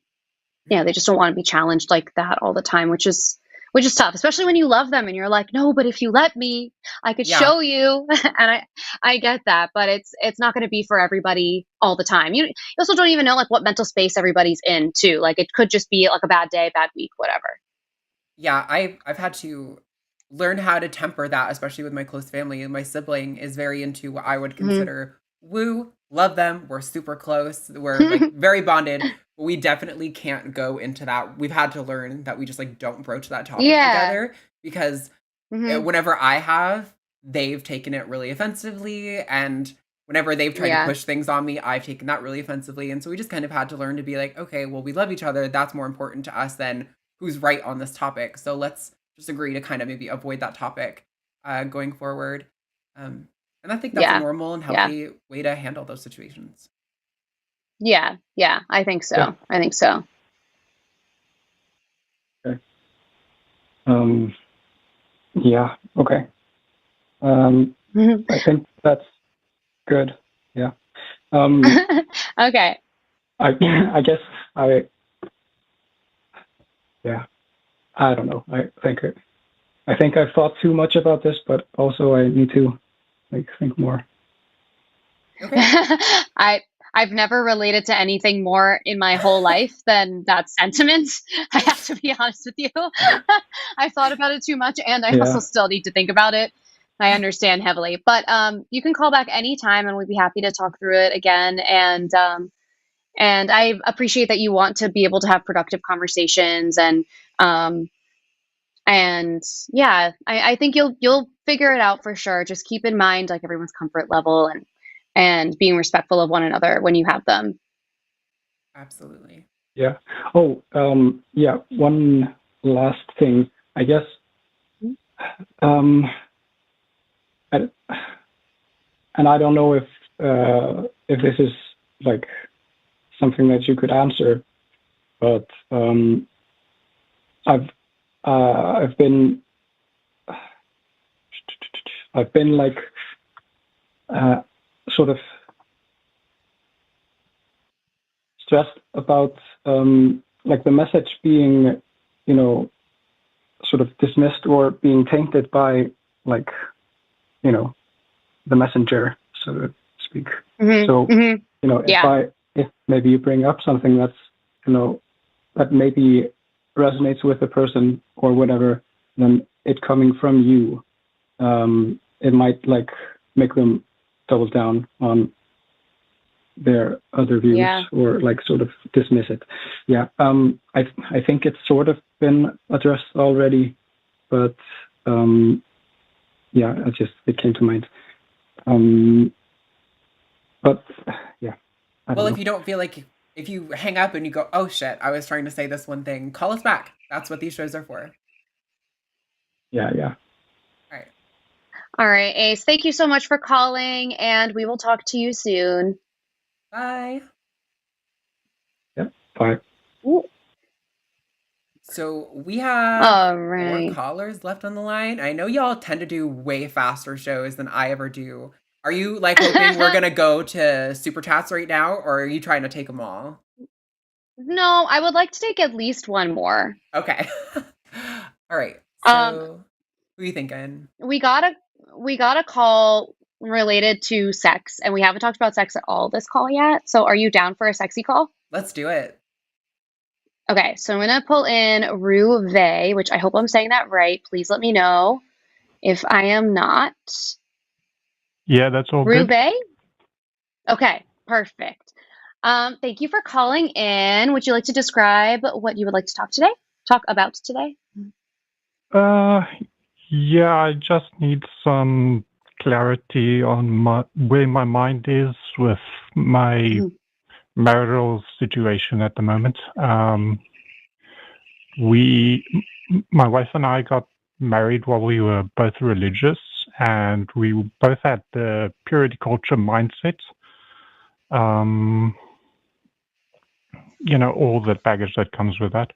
they just don't want to be challenged like that all the time, which is tough, especially when you love them and you're like, no, but if you let me, I could Yeah. show you. And I get that, but it's not going to be for everybody all the time. You also don't even know like what mental space everybody's in too. Like it could just be like a bad day, bad week, whatever. Yeah, I've had to learn how to temper that, especially with my close family. And my sibling is very into what I would consider woo, love them. We're super close. We're like very bonded. But we definitely can't go into that. We've had to learn that we just like don't broach that topic together, because whenever I have, they've taken it really offensively, and whenever they've tried to push things on me, I've taken that really offensively. And so we just kind of had to learn to be like, okay, well, we love each other. That's more important to us than who's right on this topic. So let's just agree to kind of maybe avoid that topic going forward. And I think that's a normal and healthy way to handle those situations. Yeah, I think so. Yeah. I think so. Okay. Yeah. Okay. I think that's good. Yeah. Okay. I guess I don't know. I think I've thought too much about this, but also I need to like think more. Okay. I've never related to anything more in my whole life than that sentiment. I have to be honest with you. I thought about it too much, and I also still need to think about it. I understand heavily, but you can call back anytime, and we'd be happy to talk through it again. And I appreciate that you want to be able to have productive conversations, and yeah, I think you'll figure it out for sure. Just keep in mind like everyone's comfort level and being respectful of one another when you have them. Absolutely. Yeah. Oh, yeah. One last thing, I guess. And I don't know if this is like something that you could answer, but I've been like sort of stressed about like the message being, sort of dismissed or being tainted by like, the messenger, so to speak. So, if maybe you bring up something that's, that maybe resonates with the person or whatever, then it coming from you, it might like make them double down on their other views or like sort of dismiss it. Yeah. I think it's sort of been addressed already, but it came to mind. But yeah. Well, if you don't feel like, if you hang up and you go, oh shit, I was trying to say this one thing, call us back. That's what these shows are for. Yeah. All right, Ace, thank you so much for calling, and we will talk to you soon. Bye. Yep. Bye. Ooh. So we have 4 callers left on the line. I know y'all tend to do way faster shows than I ever do. Are you like hoping we're gonna go to super chats right now, or are you trying to take them all? No, I would like to take at least one more. Okay. All right. So who are you thinking? We got a call related to sex, and we haven't talked about sex at all this call yet. So are you down for a sexy call? Let's do it. Okay, so I'm going to pull in Ruve, which I hope I'm saying that right. Please let me know if I am not. Yeah, that's all good. Ruve? Okay, perfect. Thank you for calling in. Would you like to describe what you would like to talk about today? Yeah, I just need some clarity on where my mind is with my marital situation at the moment. My wife and I got married while we were both religious, and we both had the purity culture mindset. all the baggage that comes with that.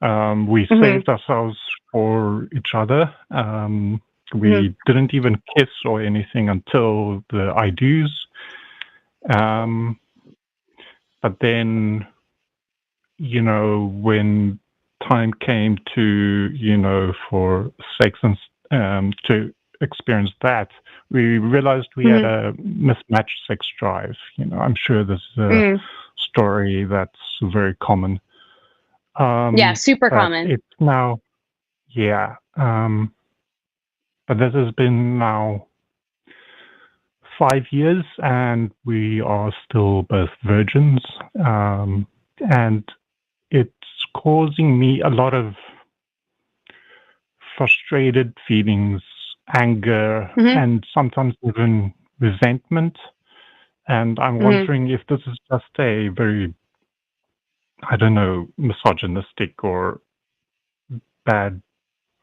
We Mhm. saved ourselves for each other. We didn't even kiss or anything until the I do's. But then, when time came to, for sex and to experience that, we realized we had a mismatched sex drive. I'm sure this is a story that's very common. Yeah, super But common. it's now, yeah. But this has been now 5 years, and we are still both virgins. And it's causing me a lot of frustrated feelings, anger, and sometimes even resentment. And I'm wondering if this is just a very, I don't know, misogynistic or bad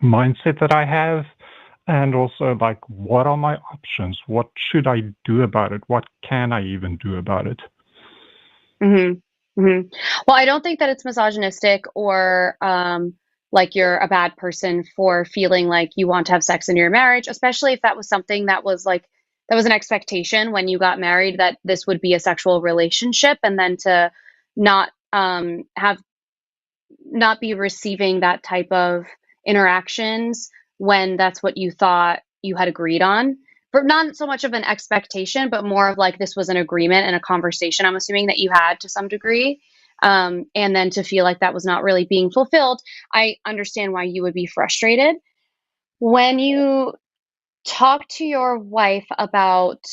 mindset that I have. And also, like, what are my options? What should I do about it? What can I even do about it? Well, I don't think that it's misogynistic or like you're a bad person for feeling like you want to have sex in your marriage, especially if that was something that was an expectation when you got married that this would be a sexual relationship, and then to not not be receiving that type of interactions when that's what you thought you had agreed on. But not so much of an expectation, but more of like this was an agreement and a conversation, I'm assuming, that you had to some degree. And then to feel like that was not really being fulfilled, I understand why you would be frustrated. When you talk to your wife about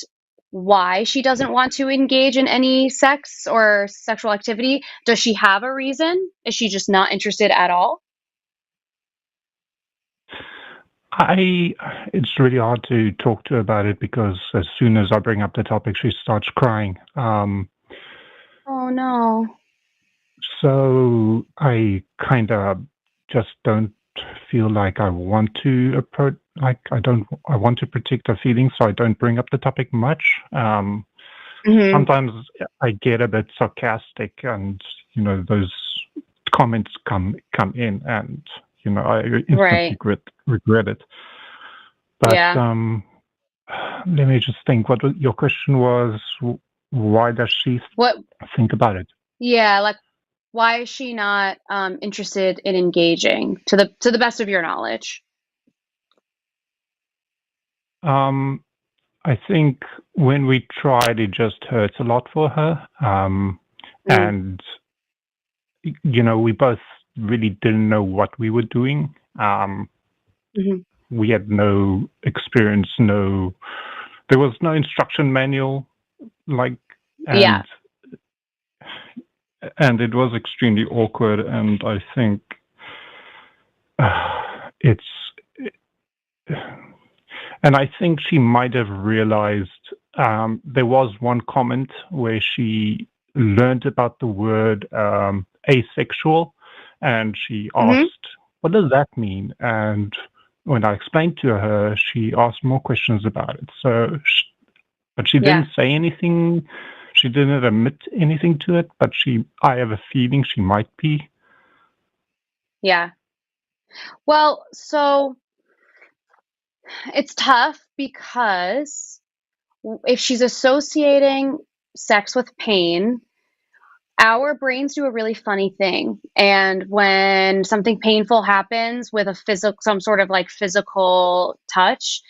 why she doesn't want to engage in any sex or sexual activity, does she have a reason? Is she just not interested at all? It's really hard to talk to her about it because as soon as I bring up the topic, she starts crying. Oh no. So I kind of just don't feel like I want to approach, like I want to protect her feelings, so I don't bring up the topic much. Sometimes I get a bit sarcastic and, those comments come in and, I instantly regret it. But Yeah. let me just think. What your question was? Why does she What? think about it? Yeah, like why is she not interested in engaging to the best of your knowledge? I think when we tried, it just hurts a lot for her. And we both really didn't know what we were doing. We had no experience, there was no instruction manual, and it was extremely awkward. And I think and I think she might have realized there was one comment where she learned about the word asexual, and she asked, "What does that mean?" And when I explained to her, she asked more questions about it. But she didn't say anything. She didn't admit anything to it. But I have a feeling she might be. Yeah. Well, so it's tough because if she's associating sex with pain, our brains do a really funny thing. And when something painful happens with some sort of like physical touch,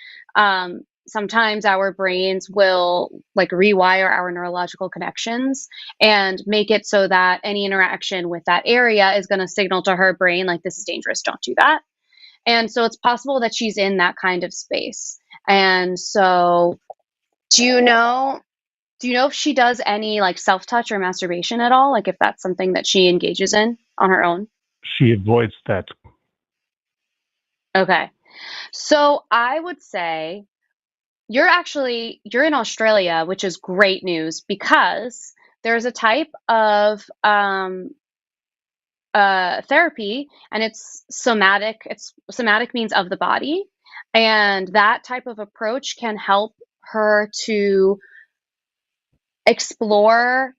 sometimes our brains will like rewire our neurological connections and make it so that any interaction with that area is going to signal to her brain, like, this is dangerous, don't do that. And so it's possible that she's in that kind of space. And so, do you know if she does any like self-touch or masturbation at all? Like if that's something that she engages in on her own? She avoids that. Okay. So I would say you're in Australia, which is great news because there's a type of therapy, and it's somatic. Somatic means of the body, and that type of approach can help her to explore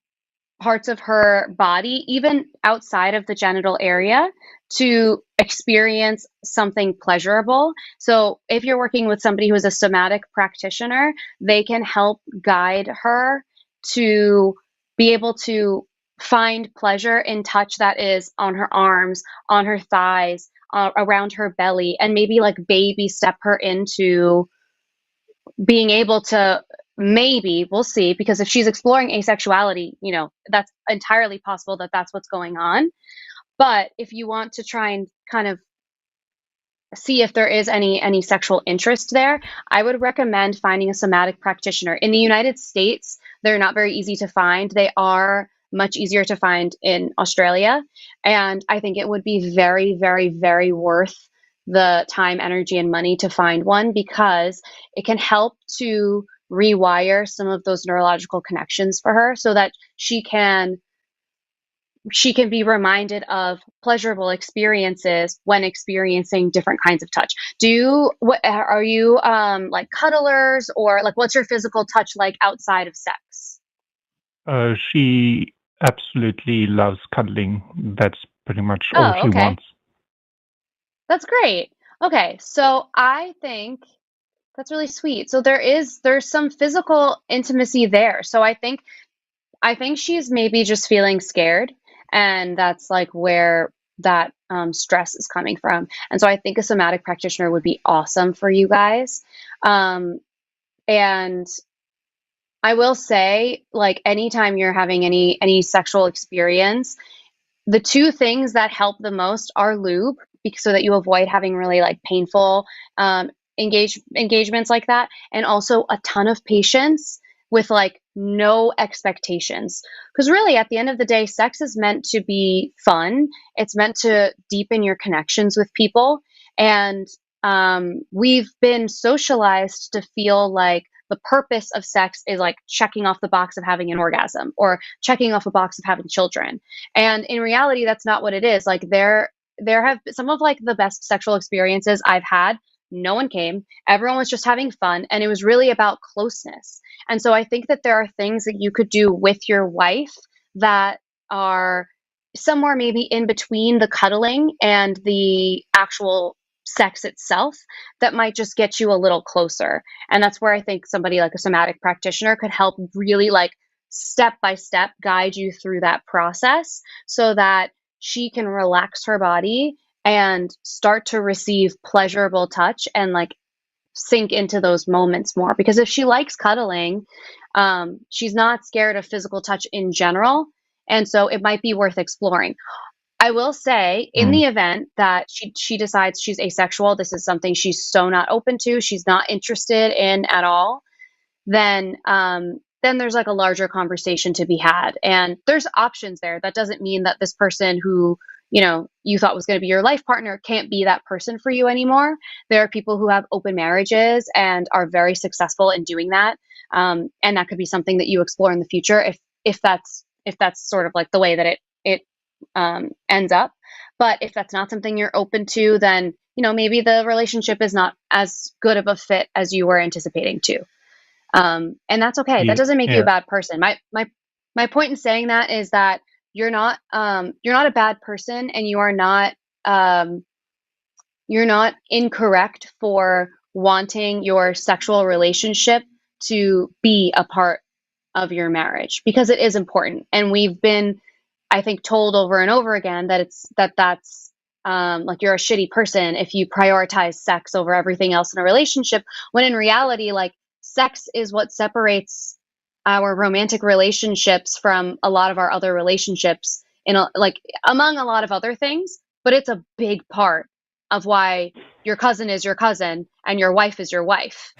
parts of her body, even outside of the genital area, to experience something pleasurable. So if you're working with somebody who is a somatic practitioner, they can help guide her to be able to find pleasure in touch that is on her arms, on her thighs, around her belly, and maybe like baby step her into being able to, maybe, we'll see, because if she's exploring asexuality, that's entirely possible that that's what's going on. But if you want to try and kind of see if there is any sexual interest there, I would recommend finding a somatic practitioner. In the United States, they're not very easy to find. They are much easier to find in Australia. And I think it would be very, very, very worth the time, energy, and money to find one, because it can help to rewire some of those neurological connections for her so that she can be reminded of pleasurable experiences when experiencing different kinds of touch. Are you like cuddlers, or like what's your physical touch like outside of sex? She absolutely loves cuddling. That's pretty much all she wants. That's great. Okay, so I think that's really sweet. So there's some physical intimacy there. So I think she's maybe just feeling scared, and that's like where that stress is coming from. And so I think a somatic practitioner would be awesome for you guys. And I will say, like, anytime you're having any sexual experience, the two things that help the most are lube, so that you avoid having really like painful engagements like that, and also a ton of patience with like no expectations. Because really, at the end of the day, sex is meant to be fun. It's meant to deepen your connections with people. And we've been socialized to feel like the purpose of sex is like checking off the box of having an orgasm, or checking off a box of having children. And in reality, that's not what it is. Like there have been some of like the best sexual experiences I've had. No one came. Everyone was just having fun, and it was really about closeness. And so I think that there are things that you could do with your wife that are somewhere maybe in between the cuddling and the actual sex itself that might just get you a little closer. And that's where I think somebody like a somatic practitioner could help really like step by step guide you through that process, so that she can relax her body and start to receive pleasurable touch and like sink into those moments more. Because if she likes cuddling, she's not scared of physical touch in general. And so it might be worth exploring. I will say, in the event that she decides she's asexual, this is something she's so not open to, she's not interested in at all, then there's like a larger conversation to be had. And there's options there. That doesn't mean that this person who, you thought was going to be your life partner can't be that person for you anymore. There are people who have open marriages and are very successful in doing that. And that could be something that you explore in the future if that's sort of like the way that it ends up. But if that's not something you're open to, then, maybe the relationship is not as good of a fit as you were anticipating to. And that's okay. That doesn't make you a bad person. My point in saying that is that you're not a bad person, and you're not incorrect for wanting your sexual relationship to be a part of your marriage, because it is important. And we've been, I think, told over and over again that that's like you're a shitty person if you prioritize sex over everything else in a relationship, when in reality, like, sex is what separates our romantic relationships from a lot of our other relationships, among a lot of other things. But it's a big part of why your cousin is your cousin and your wife is your wife,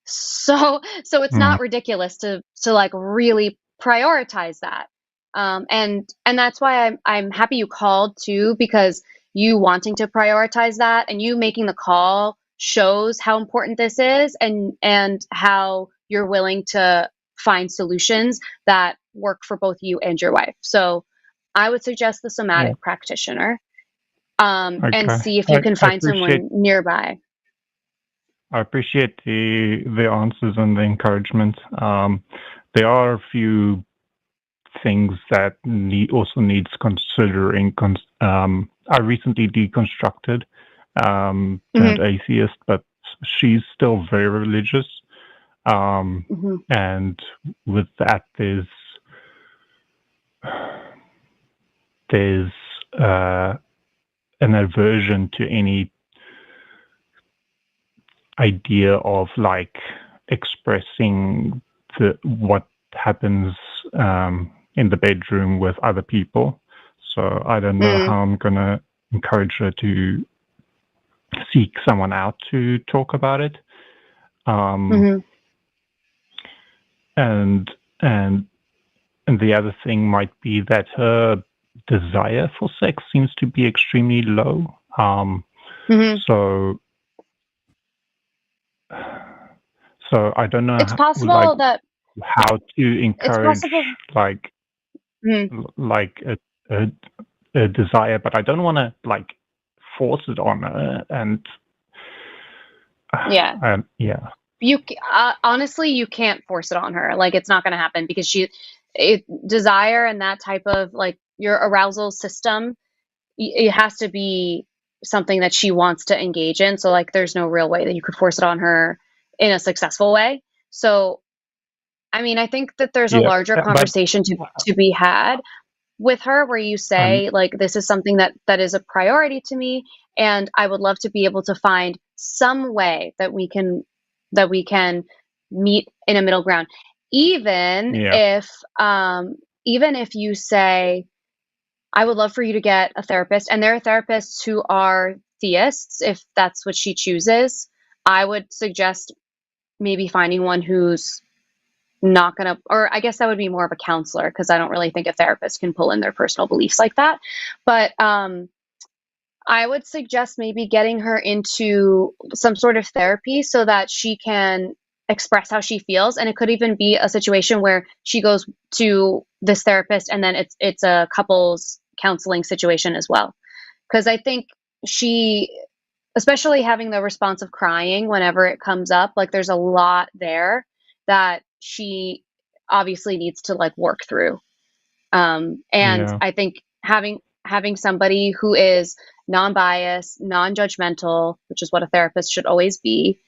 so it's not ridiculous to like really prioritize that. And that's why I'm happy you called too, because you wanting to prioritize that and you making the call shows how important this is, and how you're willing to find solutions that work for both you and your wife. So I would suggest the somatic practitioner, and see if you can find someone nearby. I appreciate the answers and the encouragement. There are a few things that also needs considering. I recently deconstructed, turned atheist, but she's still very religious. And with that, there's an aversion to any idea of like expressing what happens in the bedroom with other people. So I don't know how I'm gonna encourage her to seek someone out to talk about it. And the other thing might be that her desire for sex seems to be extremely low. So I don't know. It's possible that how to encourage like a desire, but I don't want to like force it on her. And you honestly, you can't force it on her. Like, it's not going to happen because desire and that type of like your arousal system, it has to be something that she wants to engage in. So like, there's no real way that you could force it on her in a successful way. So, I mean, I think that there's a larger conversation to be had with her where you say like, this is something that is a priority to me. And I would love to be able to find some way that we can meet in a middle ground. Even if you say, I would love for you to get a therapist, and there are therapists who are theists, if that's what she chooses, I would suggest maybe finding one who's not going to, or I guess that would be more of a counselor, because I don't really think a therapist can pull in their personal beliefs like that. But I would suggest maybe getting her into some sort of therapy so that she can express how she feels. And it could even be a situation where she goes to this therapist and then it's a couples counseling situation as well. Because I think she, especially having the response of crying whenever it comes up, like there's a lot there that she obviously needs to like work through. I think having somebody who is non-biased, non-judgmental, which is what a therapist should always be,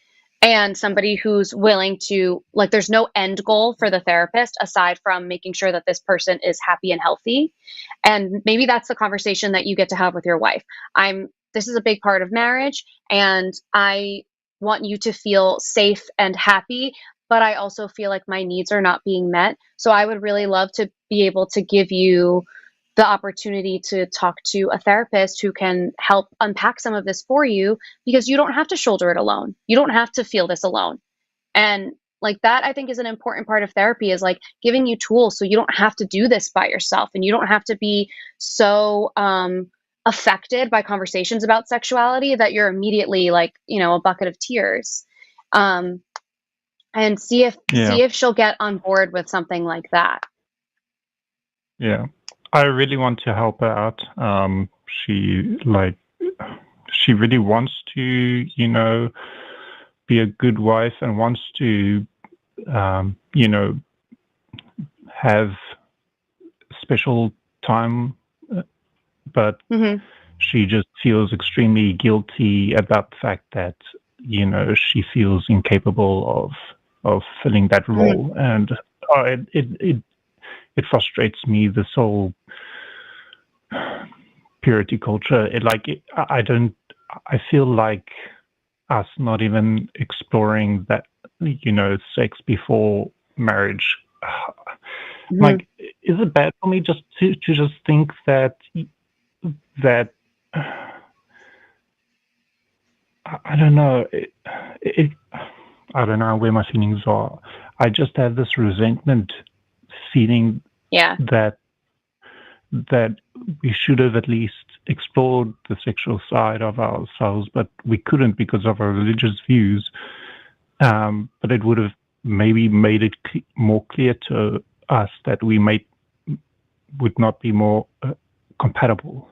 and somebody who's willing to, like, there's no end goal for the therapist aside from making sure that this person is happy and healthy. And maybe that's the conversation that you get to have with your wife. This is a big part of marriage, and I want you to feel safe and happy, but I also feel like my needs are not being met. So I would really love to be able to give you the opportunity to talk to a therapist who can help unpack some of this for you, because you don't have to shoulder it alone. You don't have to feel this alone. And like that, I think is an important part of therapy, is like giving you tools so you don't have to do this by yourself, and you don't have to be so affected by conversations about sexuality that you're immediately like, a bucket of tears. And see if she'll get on board with something like that. Yeah. I really want to help her out. She really wants to, be a good wife and wants to, have special time, but she just feels extremely guilty about the fact that, she feels incapable of filling that role. And it frustrates me, this whole purity culture. I feel like us not even exploring that, sex before marriage. Like, is it bad for me just to just think that I don't know. I don't know where my feelings are. I just have this resentment feeling that we should have at least explored the sexual side of ourselves, but we couldn't because of our religious views. But it would have maybe made it more clear to us that we would not be more compatible.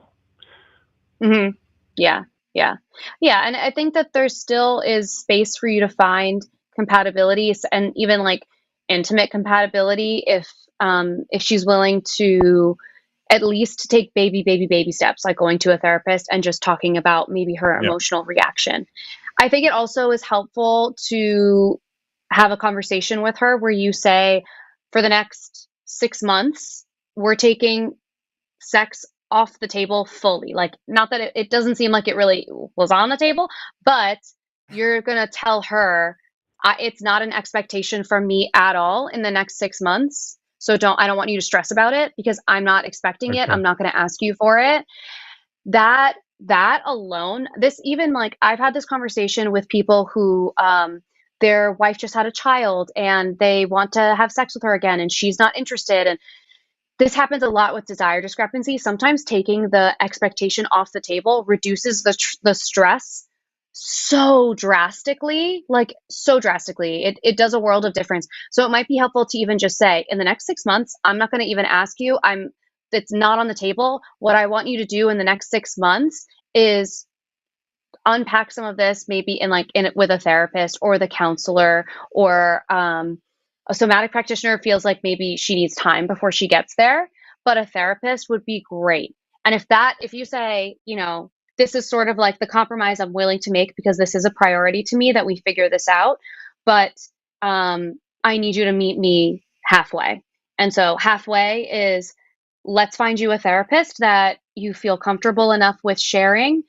Yeah. Yeah. Yeah. And I think that there still is space for you to find compatibilities and even like intimate compatibility if she's willing to at least take baby steps, like going to a therapist and just talking about maybe her Yeah. emotional reaction. I think it also is helpful to have a conversation with her where you say, for the next 6 months, we're taking sex off the table fully. Like, not that it doesn't seem like it really was on the table, but you're going to tell her, it's not an expectation from me at all in the next 6 months. So I don't want you to stress about it because I'm not expecting it. Okay. I'm not going to ask you for it. That alone, this even like I've had this conversation with people who, their wife just had a child and they want to have sex with her again and she's not interested. And this happens a lot with desire discrepancy. Sometimes taking the expectation off the table reduces the stress so drastically, like so drastically. It does a world of difference. So it might be helpful to even just say, in the next 6 months, I'm not going to even ask you. It's not on the table. What I want you to do in the next 6 months is unpack some of this, maybe in it with a therapist or the counselor, or a somatic practitioner feels like maybe she needs time before she gets there, but a therapist would be great. And if you say, this is sort of like the compromise I'm willing to make because this is a priority to me that we figure this out, but I need you to meet me halfway. And so halfway is, let's find you a therapist that you feel comfortable enough with sharing.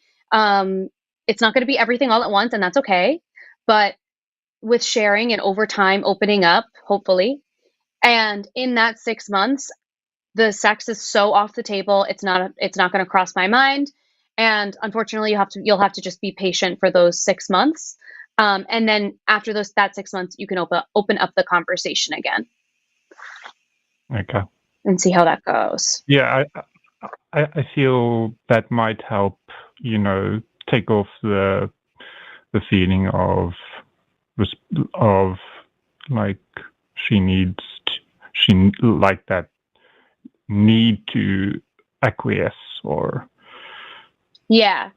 It's not going to be everything all at once, and that's okay. But with sharing and over time opening up, hopefully. And in that 6 months, the sex is so off the table. It's not going to cross my mind. And unfortunately, you'll have to just be patient for those 6 months. And then after that 6 months, you can open up the conversation again. Okay. And see how that goes. Yeah, I feel that might help, take off the feeling of like she like that need to acquiesce or Yeah.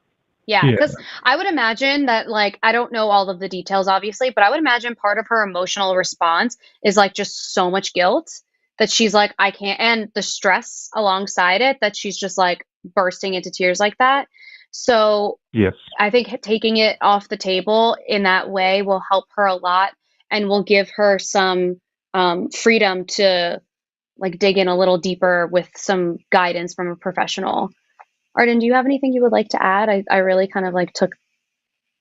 Because I would imagine that, like, I don't know all of the details, obviously, but I would imagine part of her emotional response is like just so much guilt that she's like, I can't, and the stress alongside it that she's just like bursting into tears like that. So yes. I think taking it off the table in that way will help her a lot and will give her some freedom to like dig in a little deeper with some guidance from a professional. Arden, do you have anything you would like to add? I really kind of like took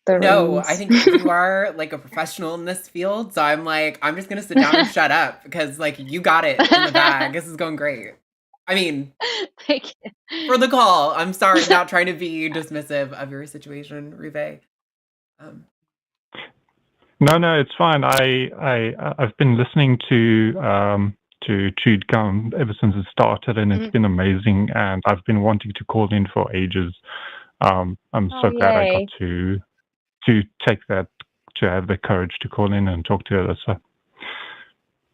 the No, reins. I think you are like a professional in this field. So I'm just going to sit down and shut up because like you got it in the bag. This is going great. I mean, Thank you. for the call, I'm sorry, not trying to be dismissive of your situation, Rive. No, it's fine. I've been listening to Chewed Gum ever since it started, and it's been amazing. And I've been wanting to call in for ages. I'm so glad I got to take that, to have the courage to call in and talk to Alyssa.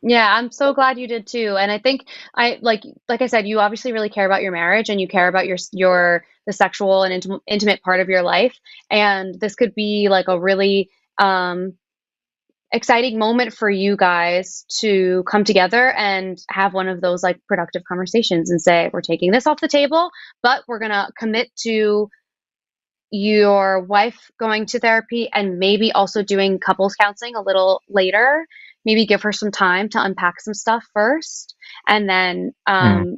Yeah, I'm so glad you did too. And I think like I said, you obviously really care about your marriage and you care about the sexual and intimate part of your life. And this could be like a really exciting moment for you guys to come together and have one of those like productive conversations and say, we're taking this off the table, but we're going to commit to your wife going to therapy and maybe also doing couples counseling a little later. Maybe give her some time to unpack some stuff first. And then, and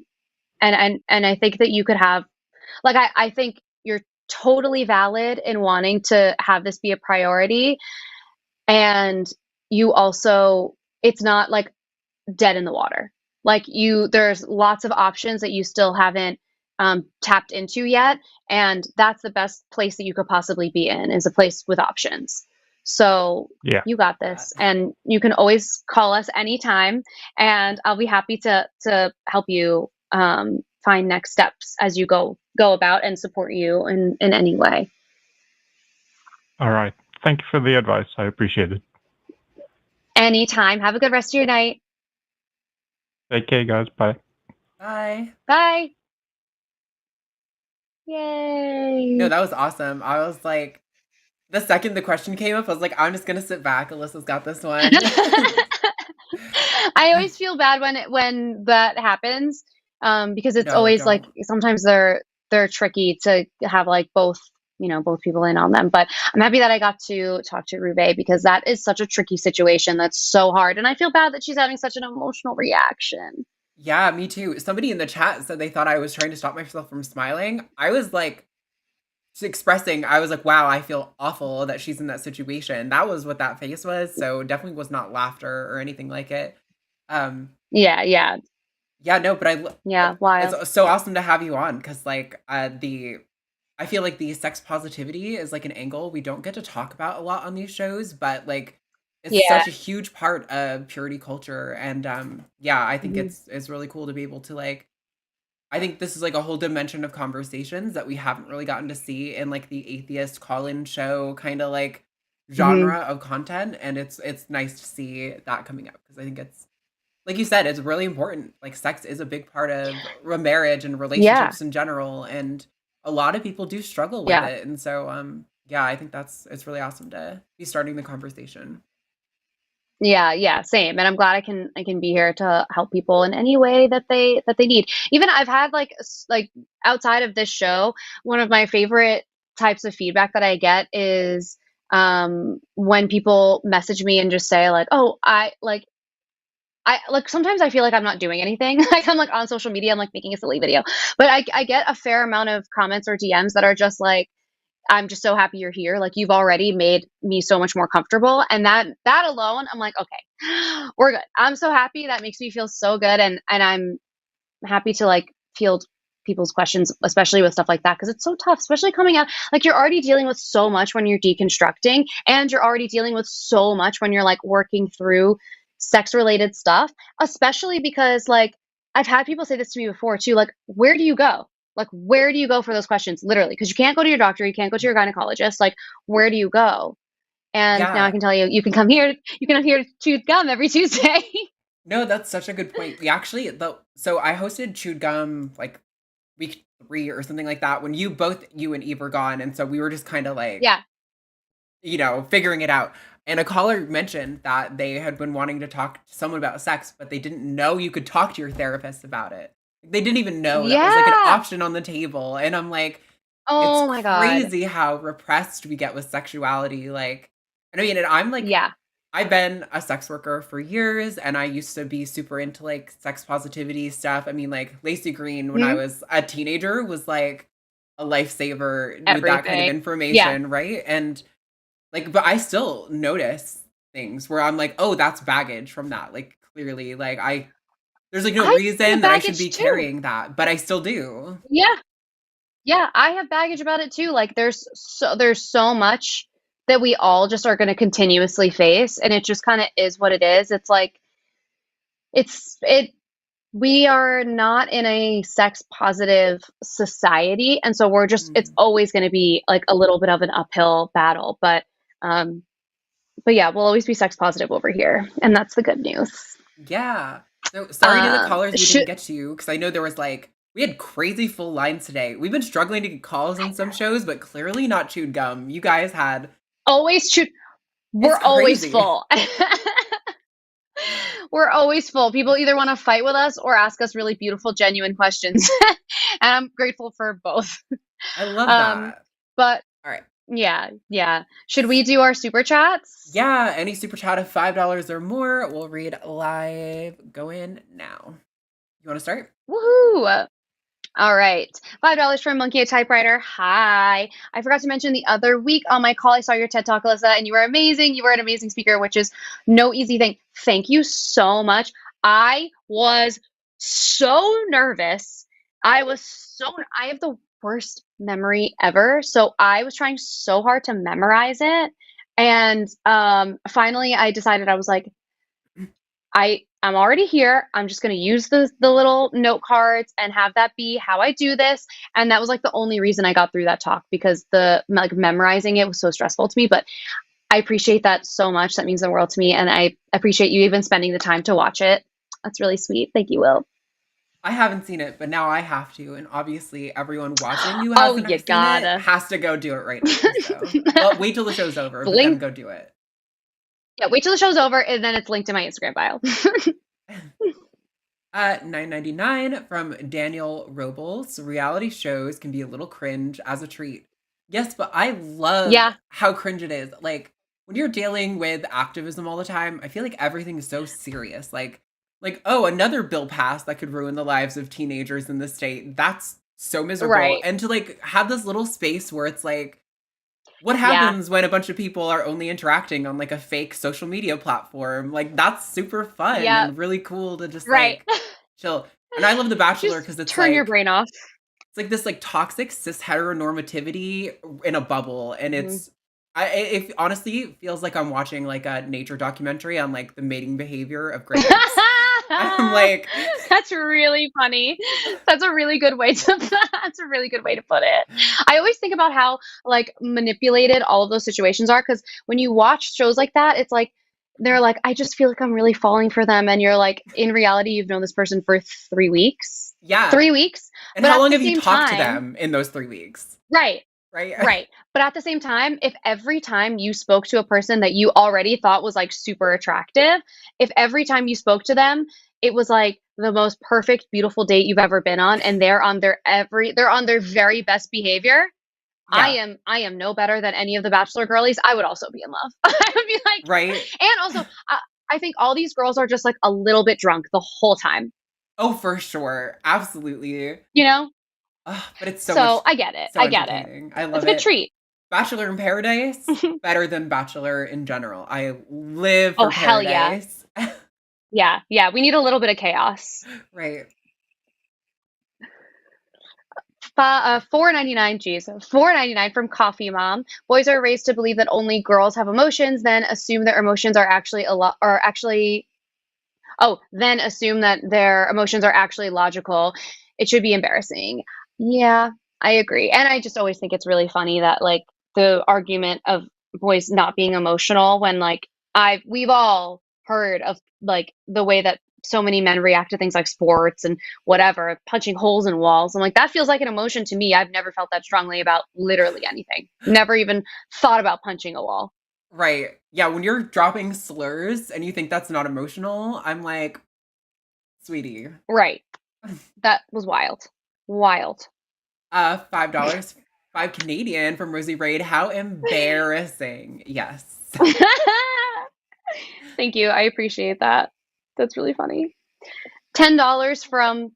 I think that you could have, like, I think you're totally valid in wanting to have this be a priority. And you also, it's not like dead in the water. Like there's lots of options that you still haven't tapped into yet. And that's the best place that you could possibly be in, is a place with options. So yeah, you got this. And you can always call us anytime. And I'll be happy to help you find next steps as you go about and support you in any way. All right. Thank you for the advice. I appreciate it. Anytime. Have a good rest of your night. Take care, guys. Bye. Bye. Bye. Yay. No, that was awesome. I was like, the second the question came up, I was like, I'm just gonna sit back. Alyssa's got this one. I always feel bad when that happens, because it's No, always like don't. sometimes they're tricky to have like both, both people in on them. But I'm happy that I got to talk to Ruve because that is such a tricky situation. That's so hard, and I feel bad that she's having such an emotional reaction. Yeah, me too. Somebody in the chat said they thought I was trying to stop myself from smiling. I was like expressing, I was like, wow, I feel awful that she's in that situation. That was what that face was. So definitely was not laughter or anything like it. Yeah, yeah, Yeah, no, but yeah. Wild. it's so awesome to have you on because like I feel like the sex positivity is like an angle we don't get to talk about a lot on these shows, but like it's Yeah. such a huge part of purity culture. And yeah, I think Mhm. it's really cool to be able to like I think this is like a whole dimension of conversations that we haven't really gotten to see in like the atheist call-in show kind of like Mhm. genre of content. And it's nice to see that coming up because I think it's like you said, it's really important. Like sex is a big part of marriage and Yeah, relationships in general, and a lot of people do struggle with yeah. it. And so, yeah, I think it's really awesome to be starting the conversation. Yeah, yeah, same. And I'm glad I can be here to help people in any way that they need. Even I've had like like outside of this show, one of my favorite types of feedback that I get is when people message me and just say like, "Oh, I sometimes I feel like I'm not doing anything. Like I'm like on social media, I'm like making a silly video. But I get a fair amount of comments or DMs that are just like I'm just so happy you're here. Like you've already made me so much more comfortable. And that alone, I'm like, okay, we're good. I'm so happy. That makes me feel so good. And I'm happy to like field people's questions, especially with stuff like that, because it's so tough, especially coming out. Like you're already dealing with so much when you're deconstructing, and you're already dealing with so much when you're like working through sex related stuff, especially because like I've had people say this to me before too, like, where do you go? Like, where do you go for those questions? Literally, because you can't go to your doctor, you can't go to your gynecologist. Like, where do you go? And now I Yeah. can tell you, you can come here to chew gum every Tuesday. No, that's such a good point. We actually so I hosted Chewed Gum like week 3 or something like that when you and Eve were gone, and so we were just kind of like Yeah. figuring it out. And a caller mentioned that they had been wanting to talk to someone about sex, but they didn't know you could talk to your therapist about it. They didn't even know that was like an Yeah. option on the table. And I'm like, it's Oh my God. crazy how repressed we get with sexuality. Like, and I mean, and I'm like, Yeah. I've been a sex worker for years and I used to be super into like sex positivity stuff. I mean, like Lacey Green when I Mhm. was a teenager was like a lifesaver with that kind of Everything. Yeah. information, right? And like, but I still notice things where I'm like, oh, that's baggage from that. Like, clearly, like, there's like no I have reason that I should baggage be too. carrying that, but I still do. Yeah. Yeah, I have baggage about it too. Like there's so much that we all just are going to continuously face, and it just kind of is what it is. It's like it we are not in a sex positive society, and so it's Mm. always going to be like a little bit of an uphill battle, um but yeah, we'll always be sex positive over here, and that's the good news. Yeah. So sorry to the callers we didn't Should get to, because I know there was like, we had crazy full lines today. We've been struggling to get calls on some shows, but clearly not Chewed Gum. You guys had, always shoot it's we're always crazy. full. We're always full. People either want to fight with us or ask us really beautiful, genuine questions. And I'm grateful for both. I love Um, that. but All right. yeah, yeah. Should we do our super chats? Yeah, any super chat of $5 or more, we'll read live. Go in now. You want to start? Woohoo! All right. $5 for Monkey a Typewriter. Hi. I forgot to mention the other week on my call, I saw your TED Talk, Alyssa, and you were amazing. You were an amazing speaker, which is no easy thing. Thank you so much. I was so nervous. I have the worst memory ever. So I was trying so hard to memorize it. And finally, I decided I was like, I'm already here. I'm just going to use the little note cards and have that be how I do this. And that was like the only reason I got through that talk, because the like memorizing it was so stressful to me. But I appreciate that so much. That means the world to me. And I appreciate you even spending the time to watch it. That's really sweet. Thank you, Will. I haven't seen it, but now I have to, and obviously everyone watching who Oh, hasn't you seen gotta. it has to go do it right now. So, well, wait till the show's over, The but then link. go do it. Yeah, wait till the show's over, and then it's linked in my Instagram bio. $9.99 from Daniel Robles. Reality shows can be a little cringe as a treat. Yes, but I love Yeah. how cringe it is. Like when you're dealing with activism all the time, I feel like everything is so serious. Like oh, another bill passed that could ruin the lives of teenagers in the state. That's so miserable. Right. And to like have this little space where it's like, what Yeah. happens when a bunch of people are only interacting on like a fake social media platform? Like that's super fun Yeah. and really cool to just Right. like chill. And I love The Bachelor Just because it's turn like your brain off. it's like this like toxic cis heteronormativity in a bubble, and it's it honestly feels like I'm watching like a nature documentary on like the mating behavior of grapes. I'm like, That's really funny. That's a really good way to that's a really good way to put it. I always think about how like manipulated all of those situations are, because when you watch shows like that, it's like they're like, I just feel like I'm really falling for them, and you're like, in reality, you've known this person for 3 weeks. yeah. 3 weeks. And But how at long the have you same talked to time, them in those 3 weeks? right. Right? Right. But at the same time, if every time you spoke to a person that you already thought was like super attractive, if every time you spoke to them, it was like the most perfect, beautiful date you've ever been on, and they're on their very best behavior, Yeah. I am no better than any of the Bachelor girlies. I would also be in love. I would be like, Right? and also, I think all these girls are just like a little bit drunk the whole time, Oh, for sure. Absolutely. you know? But it's so So much I get it. so I get it. entertaining. I It's love a good it. treat. Bachelor in Paradise, better than Bachelor in general. I live Oh, for hell yeah. paradise. Yeah. Yeah. We need a little bit of chaos. Right. $4.99, geez, $4.99 from Coffee Mom. Boys are raised to believe that only girls have emotions, then assume their emotions are actually then assume that their emotions are actually logical. It should be embarrassing. Yeah, I agree. And I just always think it's really funny that like the argument of boys not being emotional when like we've all heard of like the way that so many men react to things like sports and whatever, punching holes in walls. I'm like, that feels like an emotion to me. I've never felt that strongly about literally anything. Never even thought about punching a wall. Right. Yeah, when you're dropping slurs and you think that's not emotional, I'm like, sweetie. Right. That was wild. Wild. $5, 5 Canadian from Rosie Raid. How embarrassing. Yes. Thank you. I appreciate that. That's really funny. $10 from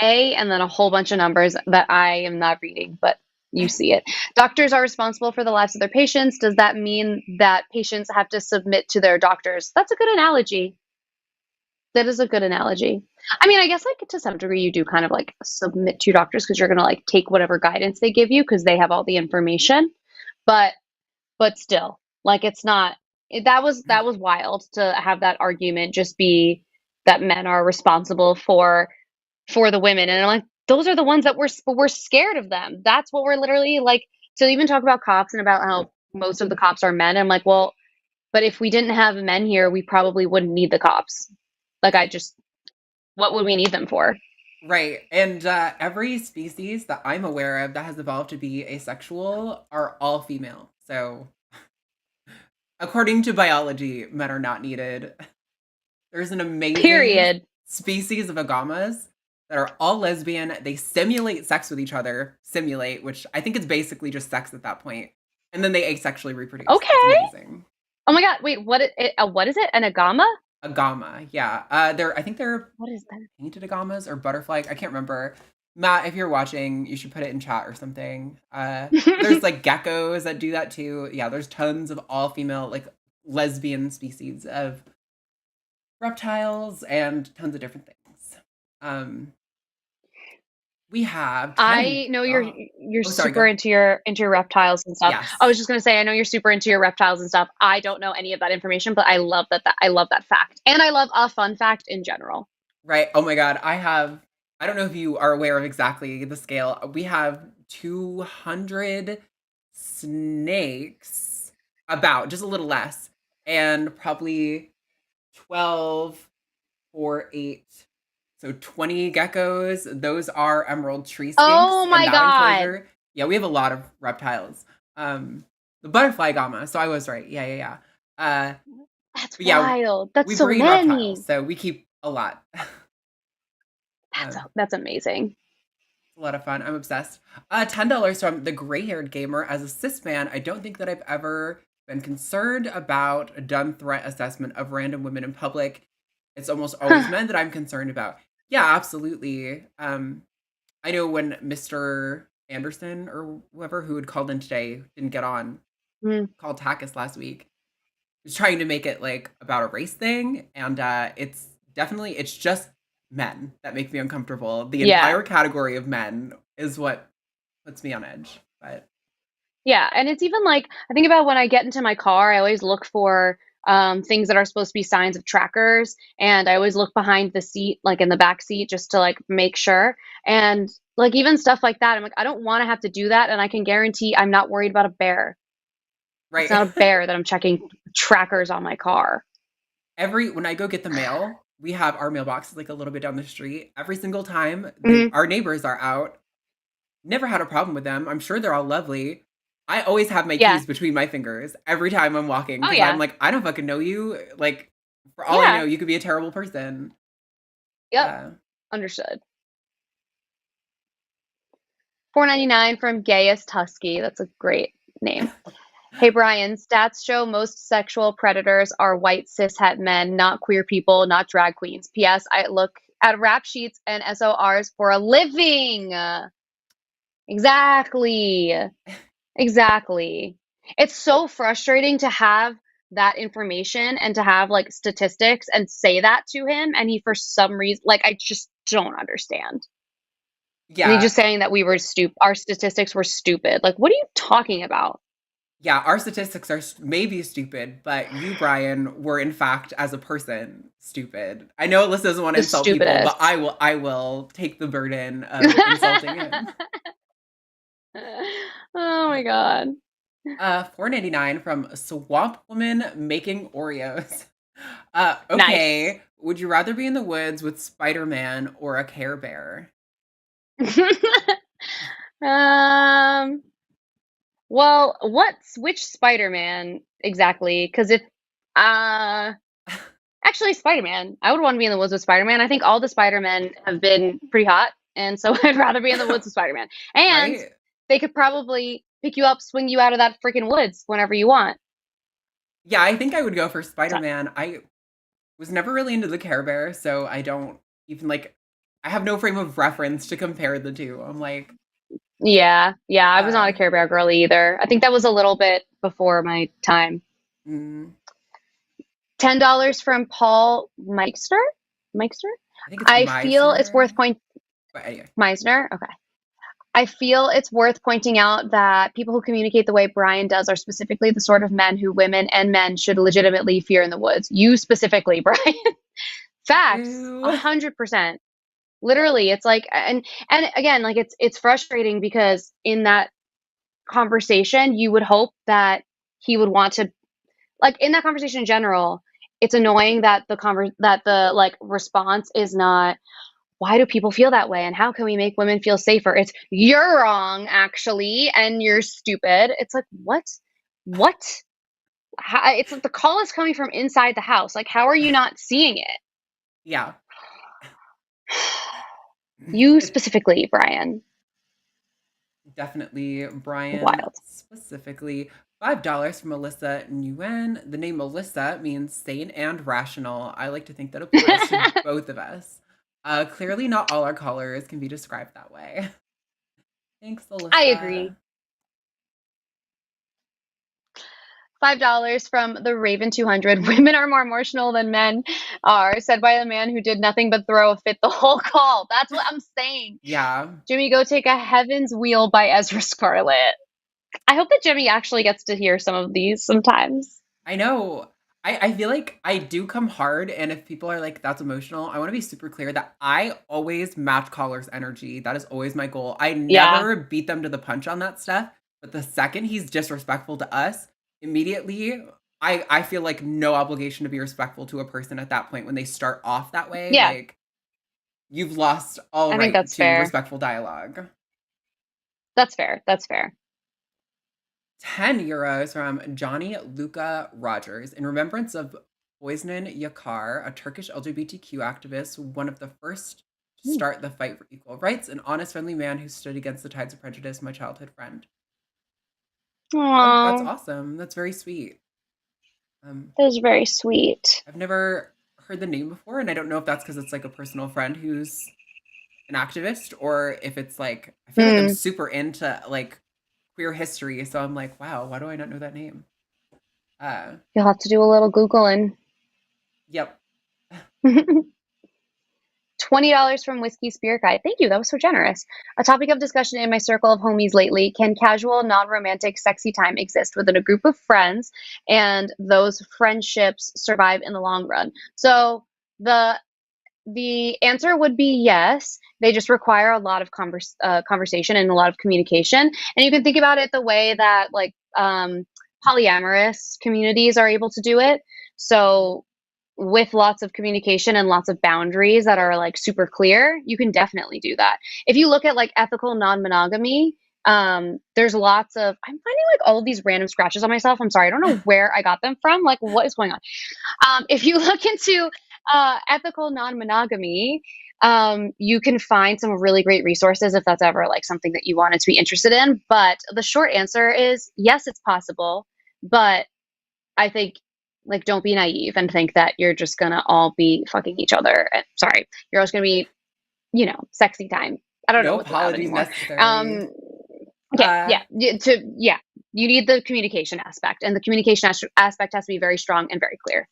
A, and then a whole bunch of numbers that I am not reading, but you see it. Doctors are responsible for the lives of their patients. Does that mean that patients have to submit to their doctors? That's a good analogy. That is a good analogy. I mean, I guess like to some degree you do kind of like submit to your doctors because you're going to like take whatever guidance they give you because they have all the information. But still, like it's not that was wild to have that argument just be that men are responsible for the women, and I'm like, those are the ones that we're scared of them. That's what we're literally like, to even talk about cops and about how most of the cops are men. I'm like, well, but if we didn't have men here, we probably wouldn't need the cops. Like what would we need them for? Right. And every species that I'm aware of that has evolved to be asexual are all female. So according to biology, men are not needed. There's an amazing Period. species of agamas that are all lesbian. They simulate sex with each other. Simulate, which I think is basically just sex at that point. And then they asexually reproduce. Okay. It's amazing. Oh my god, wait, what is it? An agama? Agama, yeah. I think they're What is that? painted agamas or butterfly. I can't remember. Matt, if you're watching, you should put it in chat or something. There's like geckos that do that too. Yeah, there's tons of all female like lesbian species of reptiles and tons of different things. We have 10 I know you're sorry, super into your reptiles and stuff. Yes. I was just gonna say, I know you're super into your reptiles and stuff. I don't know any of that information, but I love I love that fact, and I love a fun fact in general. Right. Oh my god, I don't know if you are aware of exactly the scale. We have 200 snakes, about just a little less, and probably 12 or 8 So 20 geckos. Those are emerald tree skinks. Oh my in that God. enclosure. Yeah, we have a lot of reptiles. The butterfly gamma. So I was right. Yeah. That's But yeah, wild. That's we so breed many. reptiles, so we keep a lot. That's amazing. It's a lot of fun. I'm obsessed. $10 from the gray-haired gamer. As a cis man, I don't think that I've ever been concerned about a done threat assessment of random women in public. It's almost always men that I'm concerned about. Yeah, absolutely. I know when Mr. Anderson or whoever who had called in today didn't get on, called Takis last week, was trying to make it like about a race thing, and it's just men that make me uncomfortable. The entire category of men is what puts me on edge. But yeah, and it's even like I think about when I get into my car, I always look for things that are supposed to be signs of trackers, and I always look behind the seat, like in the back seat, just to like make sure. And like even stuff like that, I'm like, I don't want to have to do that, and I can guarantee I'm not worried about a bear. right, It's not a bear that I'm checking trackers on my car. when I go get the mail, we have our mailbox like a little bit down the street. Every single time our neighbors are out, never had a problem with them. I'm sure they're all lovely. I always have my keys between my fingers every time I'm walking because I'm like, I don't fucking know you. Like, for all I know, you could be a terrible person. Yep. Understood. $4.99 from Gayest Husky. That's a great name. Hey, Brian, stats show most sexual predators are white cishet men, not queer people, not drag queens. P.S. I look at rap sheets and SORs for a living. Exactly. It's so frustrating to have that information and to have like statistics and say that to him. And he, for some reason, like, I just don't understand. Yeah. And he just saying that we were our statistics were stupid. Like, what are you talking about? Yeah, our statistics are maybe stupid, but you, Brian, were in fact, as a person, stupid. I know Alyssa doesn't want to insult people, but I will take the burden of insulting him. Oh my God. $4.99 from Swamp Woman Making Oreos. Okay. Nice. Would you rather be in the woods with Spider-Man or a Care Bear? Well, which Spider-Man exactly? Because if actually Spider-Man, I would want to be in the woods with Spider-Man. I think all the Spider-Men have been pretty hot, and so I'd rather be in the woods with Spider-Man. And they could probably pick you up, swing you out of that freaking woods whenever you want. Yeah, I think I would go for Spider-Man. I was never really into the Care Bear, so I don't even like. I have no frame of reference to compare the two. I'm like. Yeah, I was not a Care Bear girl either. I think that was a little bit before my time. $10 from Paul Meister? I think it's I feel it's worth Meisner? Okay. I feel it's worth pointing out that people who communicate the way Brian does are specifically the sort of men who women and men should legitimately fear in the woods. You specifically, Brian. Facts. 100%. Literally, it's like, and again, like it's frustrating because in that conversation, you would hope that he would want to, like in that conversation in general, it's annoying that the like response is not, why do people feel that way? And how can we make women feel safer? It's, you're wrong, actually, and you're stupid. It's like, what? It's like the call is coming from inside the house. Like, how are you not seeing it? Yeah. You specifically, Brian. Definitely, Brian. Wild. Specifically, $5 from Alyssa Nguyen. The name Alyssa means sane and rational. I like to think that applies to both of us. Clearly, not all our callers can be described that way. Thanks, Alyssa. I agree. $5 from the Raven 200. Women are more emotional than men are, said by a man who did nothing but throw a fit the whole call. That's what I'm saying. Yeah. Jimmy, go take a Heaven's Wheel by Ezra Scarlett. I hope that Jimmy actually gets to hear some of these sometimes. I know. I feel like I do come hard, and if people are like, that's emotional, I want to be super clear that I always match callers' energy. That is always my goal. I never beat them to the punch on that stuff, but the second he's disrespectful to us, immediately, I feel like no obligation to be respectful to a person at that point when they start off that way. Yeah. Like, you've lost all I think right that's to fair. respectful dialogue. That's fair. That's fair. 10 euros from Johnny Luca Rogers in remembrance of Boyznan Yakar, a Turkish LGBTQ activist, one of the first to start the fight for equal rights, an honest, friendly man who stood against the tides of prejudice, my childhood friend. Oh, that's Aww, awesome. That's very sweet. that was very sweet. I've never heard the name before, and I don't know if that's because it's like a personal friend who's an activist, or if it's like, I feel like I'm super into like queer history, so I'm like, wow, why do I not know that name? You'll have to do a little Googling. Yep. $20 from Whiskey Spirit Guide. Thank you. That was so generous. A topic of discussion in my circle of homies lately. Can casual, non-romantic, sexy time exist within a group of friends, and those friendships survive in the long run? So the answer would be yes. They just require a lot of conversation and a lot of communication. And you can think about it the way that like polyamorous communities are able to do it. So with lots of communication and lots of boundaries that are like super clear, you can definitely do that. If you look at like ethical non-monogamy, there's lots of, I'm finding like all of these random scratches on myself. I'm sorry, I don't know where I got them from. Like, what is going on? If you look into ethical non-monogamy, you can find some really great resources if that's ever like something that you wanted to be interested in. But the short answer is yes, it's possible. But I think like don't be naive and think that you're just gonna all be fucking each other. Sorry, you're always gonna be, sexy time. I don't know No what's allowed apologies anymore. necessary. You need the communication aspect, and the communication aspect has to be very strong and very clear.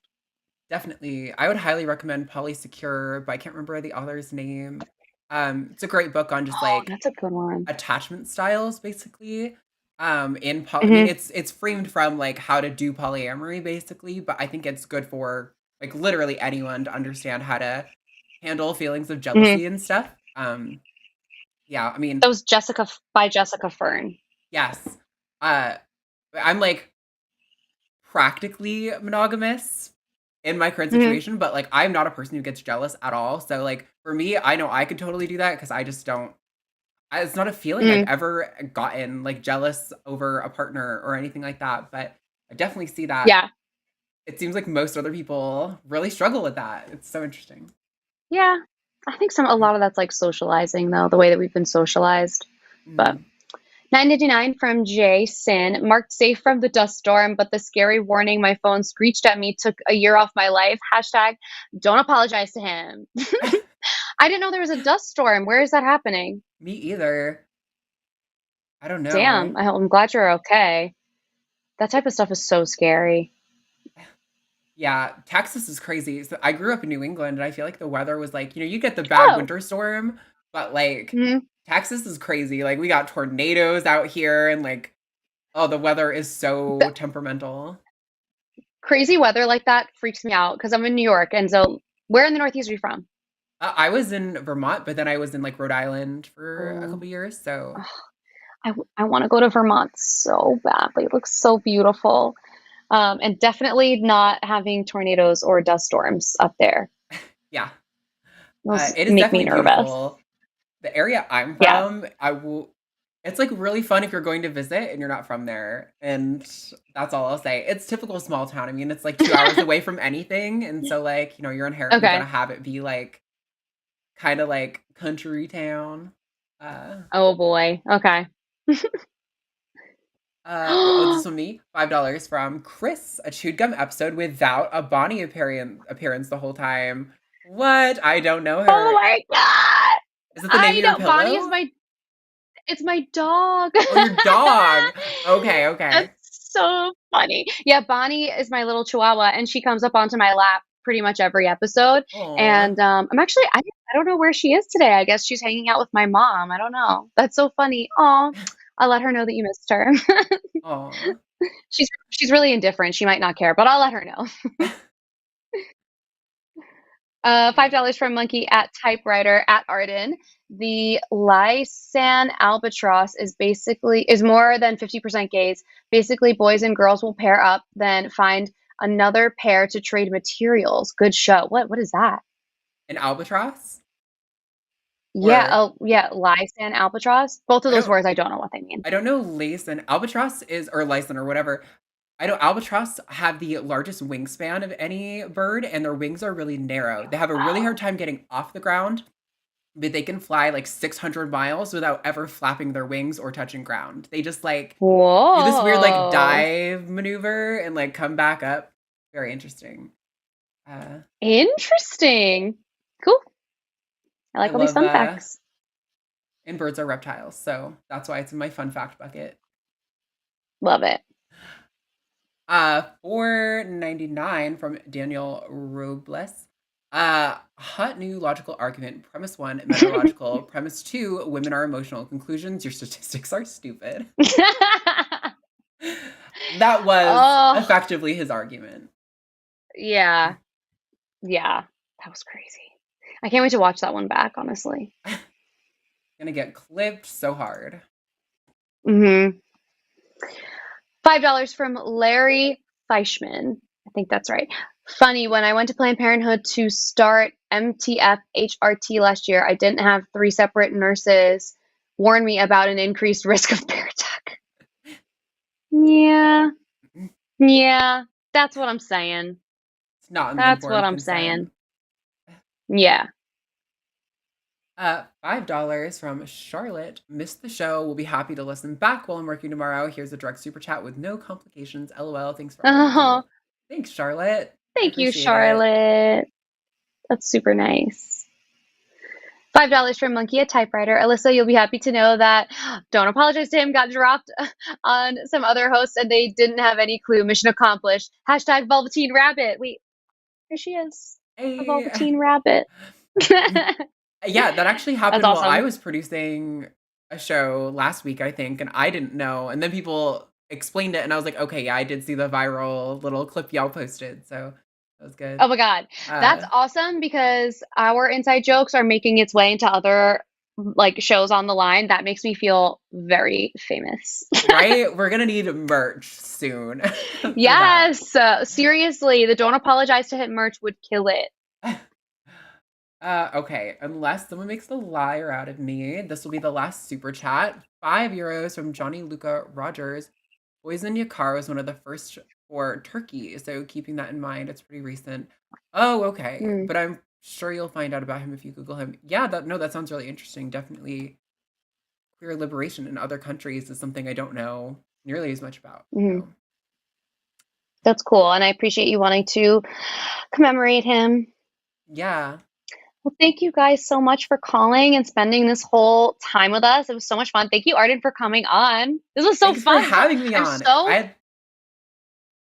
Definitely. I would highly recommend Polysecure, but I can't remember the author's name. It's a great book on just like That's a good one. attachment styles, basically. I mean, Mhm. it's framed from like how to do polyamory, basically, but I think it's good for like literally anyone to understand how to handle feelings of jealousy and stuff. Yeah, I mean, That was by Jessica Fern. yes. I'm like practically monogamous in my current situation, but like I'm not a person who gets jealous at all. So like for me, I know I could totally do that because I just don't. It's not a feeling I've ever gotten like jealous over a partner or anything like that. But I definitely see that. Yeah. It seems like most other people really struggle with that. It's so interesting. Yeah. I think a lot of that's like socializing though, the way that we've been socialized. But $9.99 from Jason. Marked safe from the dust storm, but the scary warning my phone screeched at me took a year off my life. Hashtag don't apologize to him. I didn't know there was a dust storm. Where is that happening? Me either. I don't know. Damn. I'm glad you're okay. That type of stuff is so scary. Yeah, Texas is crazy. So I grew up in New England, and I feel like the weather was like, you get the bad winter storm, but like Texas is crazy. Like we got tornadoes out here, and like, oh, the weather is so temperamental. Crazy weather like that freaks me out because I'm in New York, and so where in the Northeast are you from? I was in Vermont, but then I was in like Rhode Island for a couple years. So I want to go to Vermont so badly. It looks so beautiful. And definitely not having tornadoes or dust storms up there. Yeah. Those it is make definitely me nervous. beautiful. The area I'm from, it's like really fun if you're going to visit and you're not from there. And that's all I'll say. It's typical small town. I mean, it's like 2 hours away from anything. And so like, you're inherently going to have it be like kind of like country town. Oh boy. Okay. This one me. $5 from Chris. A chewed gum episode without a Bonnie appearance the whole time. What? I don't know her. Oh my god! Is it the name of your pillow? Bonnie is it's my dog. Oh, your dog. Okay. That's so funny. Yeah, Bonnie is my little chihuahua, and she comes up onto my lap pretty much every episode. Aww. And I'm actually, I don't know where she is today. I guess she's hanging out with my mom. I don't know. That's so funny. Aw, I'll let her know that you missed her. Aww. She's really indifferent. She might not care, but I'll let her know. $5 from Monkey at Typewriter at Arden. The Lysan albatross is more than 50% gays. Basically, boys and girls will pair up, then find another pair to trade materials. Good show. What is that? An albatross? Yeah. Or Oh, yeah. Lice and albatross. Both of I those don't words, I don't know what they mean. I don't know lace and albatross is or lyson or whatever. I know albatross have the largest wingspan of any bird, and their wings are really narrow. They have a really hard time getting off the ground, but they can fly like 600 miles without ever flapping their wings or touching ground. They just like do this weird like Whoa. dive maneuver and like come back up. Very interesting. Interesting. Cool. I I like all these love fun facts. and birds are reptiles, so that's why it's in my fun fact bucket. Love it. $4.99 from Daniel Robles. Hot new logical argument. Premise 1, metalogical. Premise 2, women are emotional. Conclusions, your statistics are stupid. That was Oh, effectively his argument. yeah. Yeah. That was crazy. I can't wait to watch that one back, honestly. Gonna get clipped so hard. Mm-hmm. $5 from Larry Feischman. I think that's right. Funny, when I went to Planned Parenthood to start MTF HRT last year, I didn't have 3 separate nurses warn me about an increased risk of bear attack. Yeah. Yeah. That's what I'm saying. It's not in the That's what informed I'm consent. saying. Yeah. $5 from Charlotte. Missed the show. Will be happy to listen back while I'm working tomorrow. Here's a direct super chat with no complications. LOL. Thanks for all you Oh, do. Thanks, Charlotte. I thank you, appreciate it. Charlotte. That's super nice. $5 from Monkey a Typewriter. Alyssa, you'll be happy to know that Don't Apologize to Him got dropped on some other hosts and they didn't have any clue. Mission accomplished. Hashtag Velveteen Rabbit. Wait, here she is. A Hey. Velveteen Rabbit. Yeah, that actually happened That's while I awesome. was producing a show last week, I think, and I didn't know. And then people explained it, and I was like, okay, yeah, I did see the viral little clip y'all posted, so that was good. Oh my God. That's awesome because our inside jokes are making its way into other like shows on the line. That makes me feel very famous. Right? We're gonna need merch soon. for that. Yes. Seriously, the Don't Apologize to Him merch would kill it. Okay, unless someone makes the liar out of me, this will be the last super chat. €5 from Johnny Luca Rogers. Poison Yakar was one of the first for Turkey, so keeping that in mind, it's pretty recent. Oh, okay. Mm. But I'm sure you'll find out about him if you Google him. Yeah, that sounds really interesting. Definitely queer liberation in other countries is something I don't know nearly as much about. Mhm. So. That's cool. And I appreciate you wanting to commemorate him. Yeah. Well, thank you guys so much for calling and spending this whole time with us. It was so much fun. Thank you, Arden, for coming on. This was so Thanks fun. for having me on.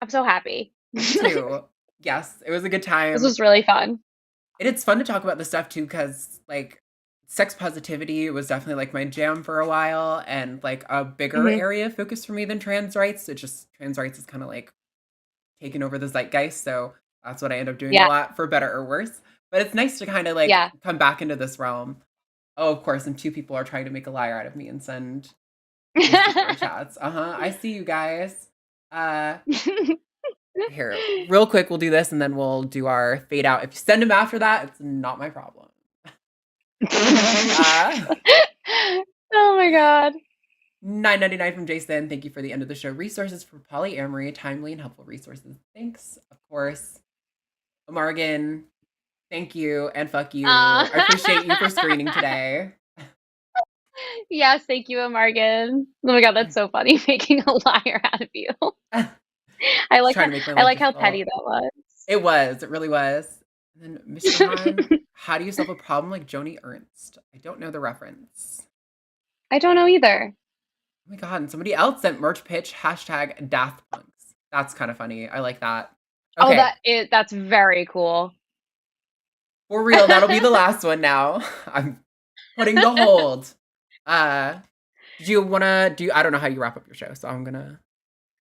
I'm so happy. Me too. Yes, it was a good time. This was really fun. And it's fun to talk about this stuff too, because like sex positivity was definitely like my jam for a while, and like a bigger area of focus for me than trans rights. Trans rights is kind of like taken over the zeitgeist, so that's what I end up doing a lot, for better or worse. But it's nice to kind of like come back into this realm. Oh, of course, and 2 people are trying to make a liar out of me and send super chats. I see you guys. Here, real quick, we'll do this and then we'll do our fade out. If you send them after that, it's not my problem. Oh my God. $9.99 from Jason. Thank you for the end of the show. Resources for polyamory, timely and helpful resources. Thanks, of course. Morgan, thank you and fuck you. I appreciate you for screening today. Yes, thank you, Morgan. Oh my God, that's so funny, making a liar out of you. I like how petty that was. It was. It really was. And then Mr. Han, how do you solve a problem like Joni Ernst? I don't know the reference. I don't know either. Oh my God, and somebody else sent merch pitch, #DaftPunks. That's kind of funny. I like that. Okay. Oh, that's very cool. For real, that'll be the last one now. I'm putting the hold. Do you want to do, I don't know how you wrap up your show, so I'm going to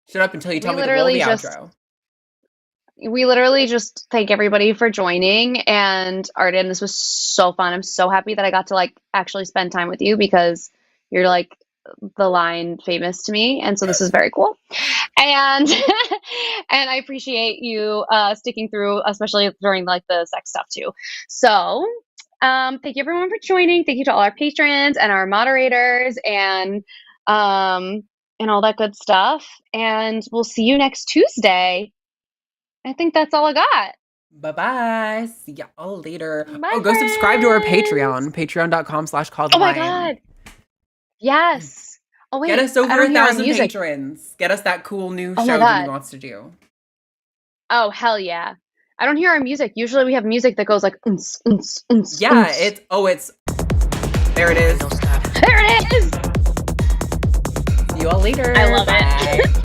shut up until you tell me to roll the outro. We literally just thank everybody for joining. And Arden, this was so fun. I'm so happy that I got to like actually spend time with you, because you're like the line famous to me. And so this is very cool. And and I appreciate you sticking through, especially during like the sex stuff too. So Thank you everyone for joining. Thank you to all our patrons and our moderators and all that good stuff. And we'll see you next Tuesday. I think that's all I got. Bye-bye. See y'all later. Bye, Go subscribe to our friends. Patreon. Patreon.com/called Oh my line. god. Yes. Oh wait. Get us I over don't hear our 1,000 music. patrons. Get us that cool new Oh my show God. Jimmy wants to do. Oh hell yeah. I don't hear our music. Usually we have music that goes like Yeah, it's there it is. Don't stop. There it is. See you all later. I love it. Bye.